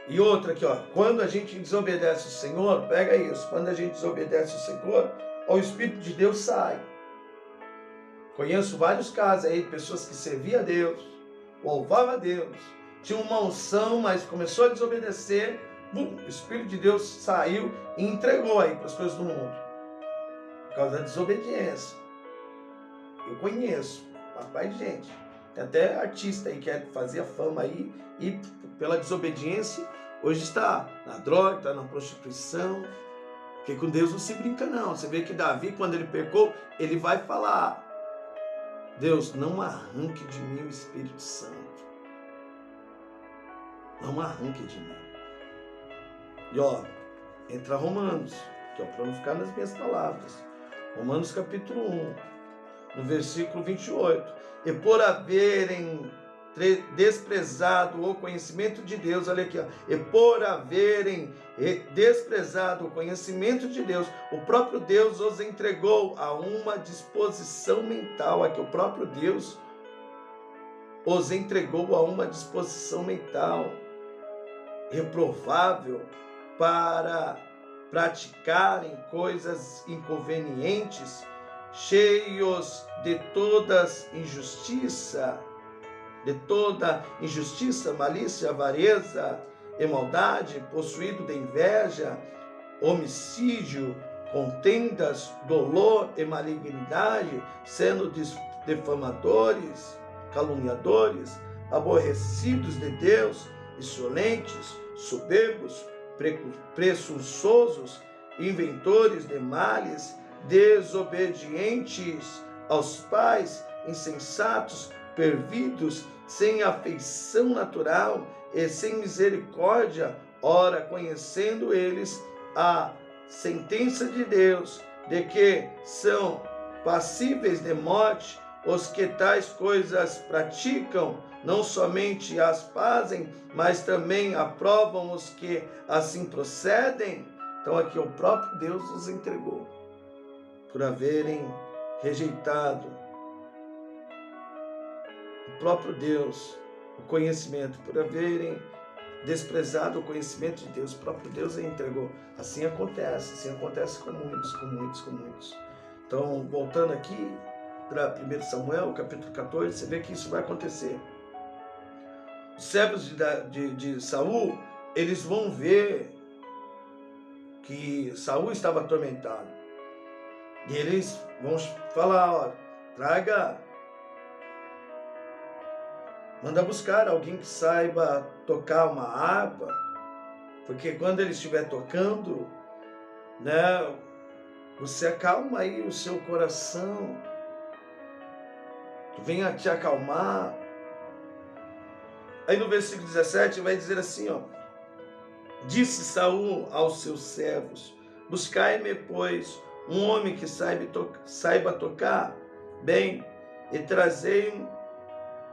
E outra aqui, ó, quando a gente desobedece o Senhor, pega isso, quando a gente desobedece o Senhor, o Espírito de Deus sai. Conheço vários casos aí de pessoas que serviam a Deus, louvavam a Deus, tinham uma unção, mas começou a desobedecer, o Espírito de Deus saiu e entregou aí para as coisas do mundo, por causa da desobediência. Eu conheço, rapaz de gente, tem até artista aí que fazia fama aí, e pela desobediência, hoje está na droga, está na prostituição, porque com Deus não se brinca não. Você vê que Davi, quando ele pecou, ele vai falar: Deus, não arranque de mim o Espírito Santo. Não arranque de mim. E ó, entra Romanos, que é para não ficar nas minhas palavras. Romanos capítulo 1, no versículo 28. E por haverem desprezado o conhecimento de Deus, olha aqui, ó, e por haverem desprezado o conhecimento de Deus, o próprio Deus os entregou a uma disposição mental, aqui o próprio Deus os entregou a uma disposição mental reprovável para praticarem coisas inconvenientes, cheios de toda injustiça, malícia, avareza e maldade, possuído de inveja, homicídio, contendas, dolor e malignidade, sendo difamadores, caluniadores, aborrecidos de Deus, insolentes, soberbos, presunçosos, inventores de males, desobedientes aos pais, insensatos, pervidos, sem afeição natural e sem misericórdia, ora conhecendo eles a sentença de Deus, de que são passíveis de morte os que tais coisas praticam, não somente as fazem, mas também aprovam os que assim procedem. Então aqui o próprio Deus os entregou, por haverem rejeitado o próprio Deus, o conhecimento, por haverem desprezado o conhecimento de Deus, o próprio Deus os entregou. Assim acontece com muitos. Então, voltando aqui para 1 Samuel, capítulo 14, você vê que isso vai acontecer. Os servos de Saul, eles vão ver que Saul estava atormentado. E eles vão falar, ó, manda buscar alguém que saiba tocar uma harpa, porque quando ele estiver tocando, né, você acalma aí o seu coração, venha te acalmar. Aí no versículo 17 vai dizer assim, ó: disse Saul aos seus servos: buscai-me, pois, um homem que saiba tocar bem, e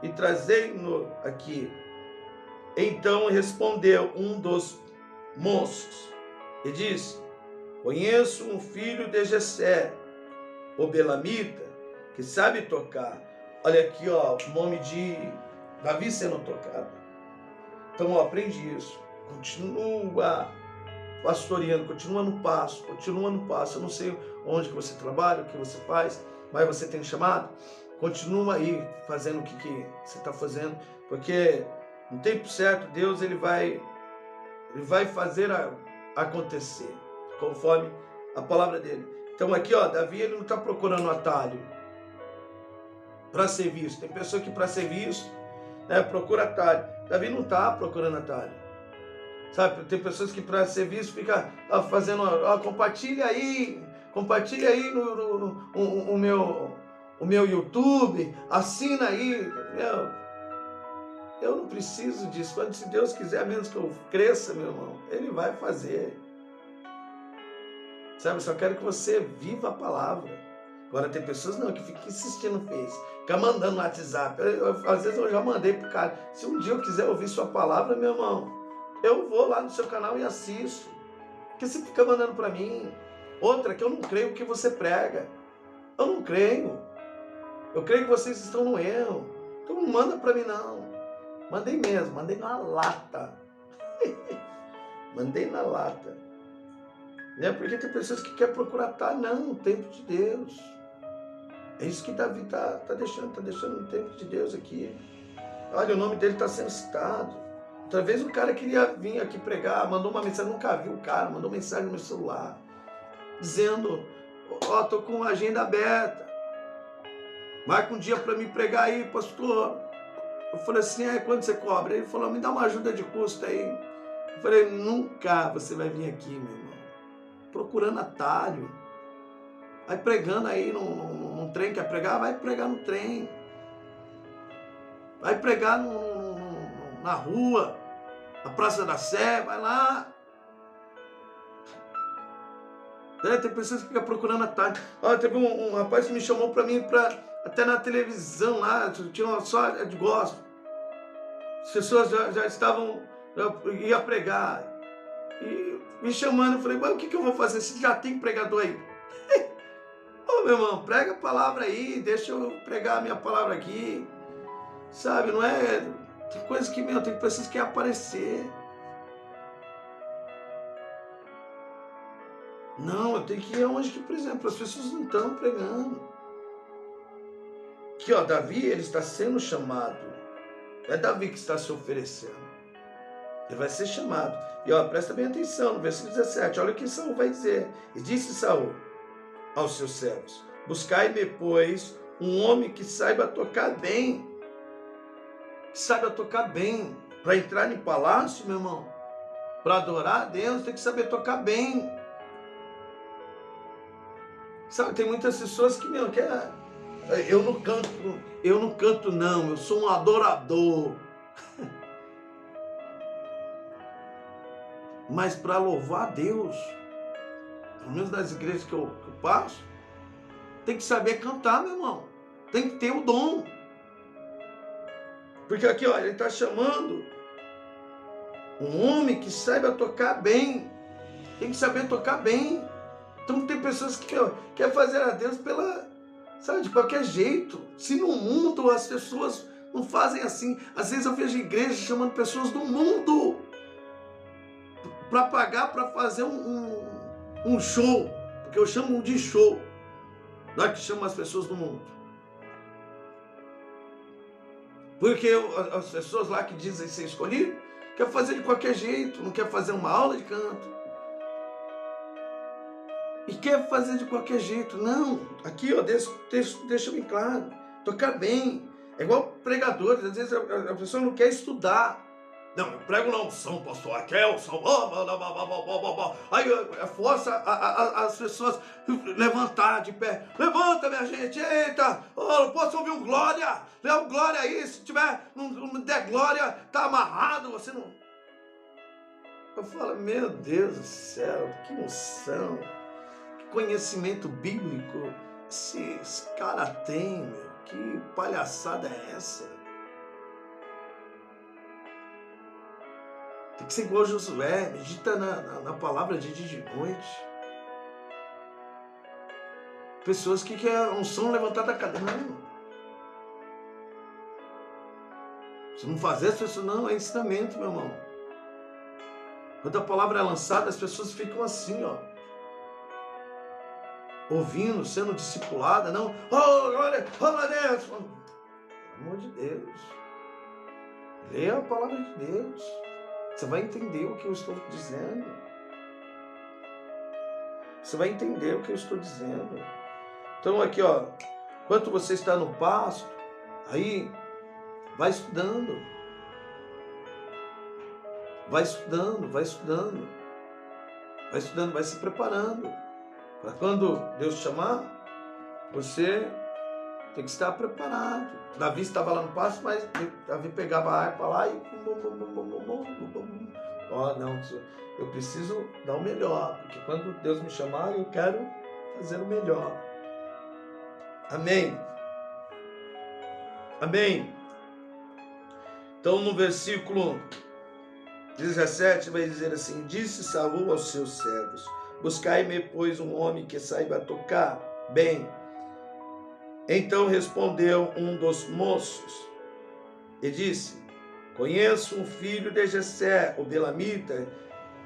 trazei-no aqui. Então respondeu um dos moços e disse: conheço um filho de Jessé, o belamita, que sabe tocar. Olha aqui, ó, o nome de Davi sendo tocado. Então, ó, aprende isso. Continua pastoreando, continua no passo. Eu não sei onde que você trabalha, o que você faz, mas você tem chamado. Continua aí fazendo o que você está fazendo, porque no tempo certo Deus ele vai fazer acontecer, conforme a palavra dele. Então aqui, ó, Davi ele não está procurando atalho para ser visto. Tem pessoa que para ser visto, né, procura atalho. Davi não está procurando atalho. Sabe, tem pessoas que para ser visto fica fazendo, compartilha aí o meu YouTube, assina aí. Eu não preciso disso. Quando se Deus quiser mesmo que eu cresça, meu irmão, Ele vai fazer. Sabe, eu só quero que você viva a palavra. Agora tem pessoas não, que ficam insistindo no Face, fica mandando no WhatsApp. Às vezes eu já mandei pro cara. Se um dia eu quiser ouvir sua palavra, meu irmão, eu vou lá no seu canal e assisto. Porque você fica mandando para mim. Outra, que eu não creio que você prega. Eu não creio. Eu creio que vocês estão no erro. Então não manda para mim não. Mandei mesmo, mandei na lata. Mandei na lata. Né? Porque tem pessoas que querem procurar estar, não, no tempo de Deus. É isso que Davi está deixando no tempo de Deus aqui. Olha, o nome dele está sendo citado. Outra vez o cara queria vir aqui pregar, mandou uma mensagem, nunca vi o cara, mandou mensagem no meu celular, dizendo, ó, tô com a agenda aberta, marca um dia para me pregar aí, pastor. Eu falei assim, quanto você cobra? Ele falou, me dá uma ajuda de custo aí. Eu falei, nunca você vai vir aqui, meu irmão, procurando atalho. Vai pregando aí num trem, quer pregar? Vai pregar no trem. Vai pregar na rua, na Praça da Sé, vai lá. Tem pessoas que ficam procurando atalho. Olha, teve um rapaz que me chamou para mim, até na televisão lá, tinha só de gospel. As pessoas já estavam, ia pregar. E me chamando, eu falei, mas o que eu vou fazer se já tem pregador aí? Ô, meu irmão, prega a palavra aí, deixa eu pregar a minha palavra aqui. Sabe, não é... Tem coisas que, tem pessoas que querem aparecer. Não, eu tenho que ir aonde que, por exemplo, as pessoas não estão pregando. Aqui, ó, Davi, ele está sendo chamado. Não é Davi que está se oferecendo. Ele vai ser chamado. E, ó, presta bem atenção, no versículo 17, olha o que Saul vai dizer. E disse Saul aos seus servos, buscai-me, pois, um homem que saiba tocar bem. Saiba tocar bem. Para entrar em palácio, meu irmão, para adorar a Deus, tem que saber tocar bem. Sabe, tem muitas pessoas que, eu não canto não, eu sou um adorador. Mas para louvar a Deus, pelo menos nas igrejas que eu passo, tem que saber cantar, meu irmão. Tem que ter o dom. Porque aqui, ó, ele está chamando um homem que saiba tocar bem. Tem que saber tocar bem. Então tem pessoas que querem fazer a Deus de qualquer jeito. Se no mundo as pessoas não fazem assim. Às vezes eu vejo igrejas chamando pessoas do mundo para pagar para fazer um show. Porque eu chamo de show. Não é que chama as pessoas do mundo. Porque as pessoas lá que dizem ser escolhido, quer fazer de qualquer jeito, não quer fazer uma aula de canto. E quer fazer de qualquer jeito. Não, aqui, ó, deixa bem claro. Tocar bem. É igual pregadores, às vezes a pessoa não quer estudar. Não, eu prego na unção, pastor, aqui é unção. Aí força as pessoas levantar de pé. Levanta, minha gente, eita, oh, posso ouvir um glória? Dá um glória aí, se tiver, não der glória, tá amarrado, você não... Eu falo, meu Deus do céu, que unção, que conhecimento bíblico esse cara tem, meu, que palhaçada é essa? Tem que ser igual Josué, medita na palavra de dia e de noite. Pessoas que querem um som levantado da cadeira. Não. Se não fazer, as pessoas não, é ensinamento, meu irmão. Quando a palavra é lançada, as pessoas ficam assim, ó. Ouvindo, sendo discipulada, não. Oh, glória, glória a Deus. Pelo amor de Deus. Leia a palavra de Deus. Você vai entender o que eu estou dizendo. Você vai entender o que eu estou dizendo. Então aqui, ó, enquanto você está no pasto, aí, vai estudando. Vai estudando, vai estudando. Vai estudando, vai se preparando. Para quando Deus chamar, você tem que estar preparado. Davi estava lá no pasto, mas Davi pegava a harpa lá e... Ó, não, eu preciso dar o melhor, porque quando Deus me chamar, eu quero fazer o melhor. Amém. Amém. Então, no versículo 17, vai dizer assim, disse Saul aos seus servos, buscai-me, pois, um homem que saiba tocar bem. Então respondeu um dos moços e disse: conheço um filho de Jessé, o belamita,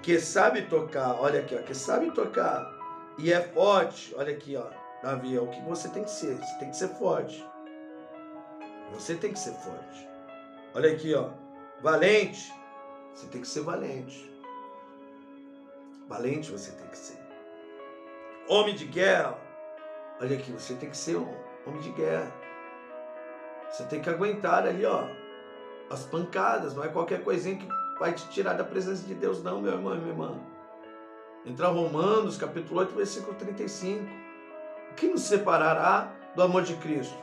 que sabe tocar, olha aqui, ó, que sabe tocar e é forte. Olha aqui, ó, Davi, é o que você tem que ser. Você tem que ser forte. Você tem que ser forte. Olha aqui, ó, valente. Você tem que ser valente. Valente você tem que ser. Homem de guerra. Olha aqui, você tem que ser um homem de guerra. Você tem que aguentar ali, ó, as pancadas. Não é qualquer coisinha que vai te tirar da presença de Deus, não, meu irmão e minha irmã. Entra Romanos, capítulo 8, versículo 35. O que nos separará do amor de Cristo?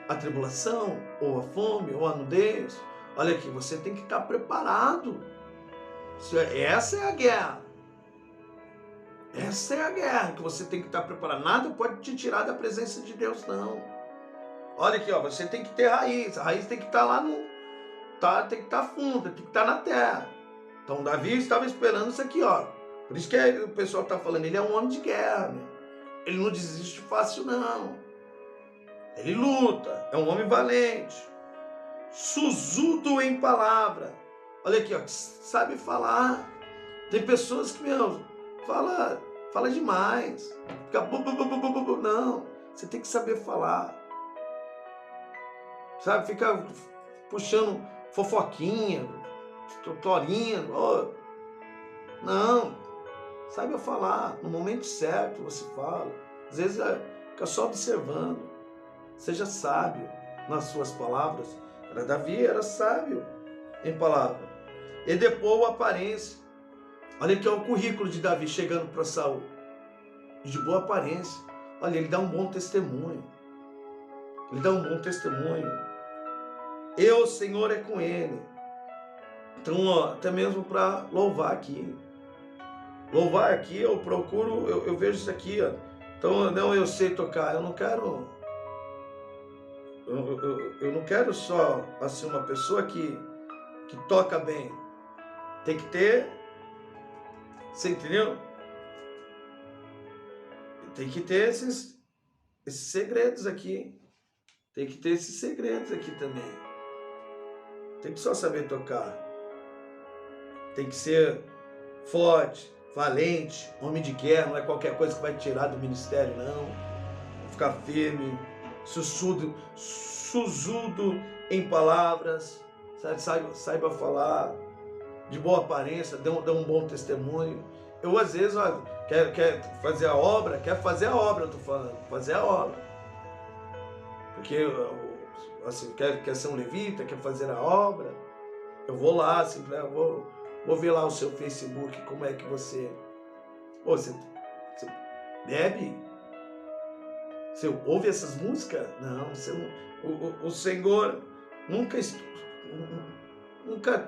A tribulação, ou a fome, ou a nudez? Olha aqui, você tem que estar preparado. Essa é a guerra. Essa é a guerra que você tem que estar preparado. Nada pode te tirar da presença de Deus, não. Olha aqui, ó, você tem que ter raiz. A raiz tem que estar lá no... tem que estar funda, tem que estar na terra. Então Davi estava esperando isso aqui, ó. Por isso que o pessoal está falando, ele é um homem de guerra, meu. Ele não desiste fácil, não. Ele luta, é um homem valente. Suzudo em palavra. Olha aqui, ó, sabe falar. Tem pessoas que, meu, fala demais. Fica não, você tem que saber falar. Sabe, fica puxando fofoquinha, totorinha. Oh. Não, saiba falar. No momento certo você fala. Às vezes fica só observando. Seja sábio nas suas palavras. Davi era sábio em palavra. E depois a aparência. Olha aqui, ó, o currículo de Davi chegando para Saul. De boa aparência. Olha, ele dá um bom testemunho. Ele dá um bom testemunho. O Senhor é com ele. Então, ó, até mesmo para louvar aqui. Louvar aqui, eu procuro, eu vejo isso aqui, ó. Então, não, eu sei tocar, eu não quero... Eu não quero só, assim, uma pessoa que toca bem. Tem que ter... Você entendeu? Tem que ter esses segredos aqui. Tem que ter esses segredos aqui também. Tem que só saber tocar. Tem que ser forte, valente, homem de guerra. Não é qualquer coisa que vai te tirar do ministério, não. Ficar firme, suzudo em palavras. Saiba falar. De boa aparência, dê um bom testemunho. Eu, às vezes, ó, quer fazer a obra, eu tô falando, fazer a obra. Porque, assim, quer ser um levita, quer fazer a obra, eu vou lá, assim, eu vou ver lá o seu Facebook, como é que você... Pô, você bebe? Você ouve essas músicas? Não, você não... O Senhor nunca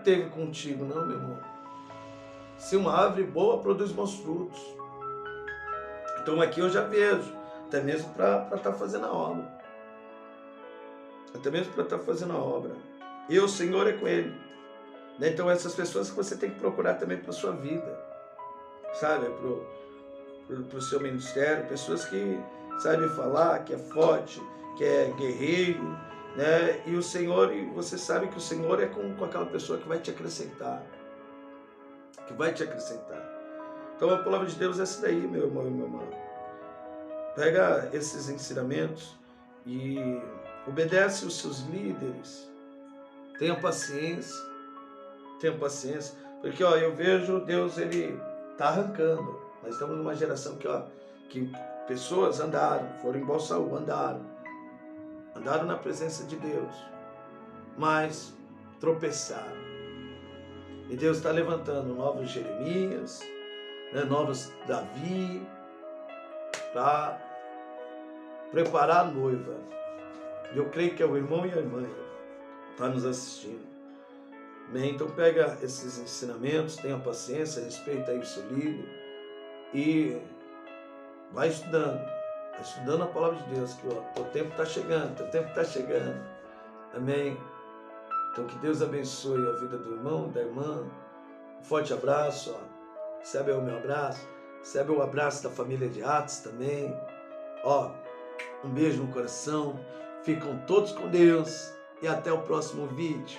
teve contigo, não, meu irmão. Se uma árvore boa produz bons frutos. Então aqui eu já vejo, até mesmo para estar fazendo a obra. Até mesmo para estar fazendo a obra. E o Senhor é com ele. Então essas pessoas que você tem que procurar também para a sua vida. Sabe? Para o seu ministério. Pessoas que sabem falar, que é forte, que é guerreiro, né? E o Senhor, e você sabe que o Senhor é com aquela pessoa que vai te acrescentar. Que vai te acrescentar. Então a palavra de Deus é essa daí, meu irmão e minha irmã. Pega esses ensinamentos e obedece os seus líderes. Tenha paciência. Tenha paciência. Porque, ó, eu vejo Deus, ele tá arrancando. Nós estamos numa geração que pessoas andaram, foram igual Saul, andaram na presença de Deus, mas tropeçaram. E Deus está levantando novos Jeremias, né, novos Davi, para preparar a noiva. E eu creio que é o irmão e a irmã que está nos assistindo. Bem, então pega esses ensinamentos, tenha paciência, respeita aí o seu líder e vai estudando a palavra de Deus, que o tempo está chegando, o tempo está chegando. Amém? Então que Deus abençoe a vida do irmão, da irmã. Um forte abraço, ó. Recebe o meu abraço, recebe o abraço da família de Atos também. Ó, Um beijo no coração. Ficam todos com Deus e até o próximo vídeo.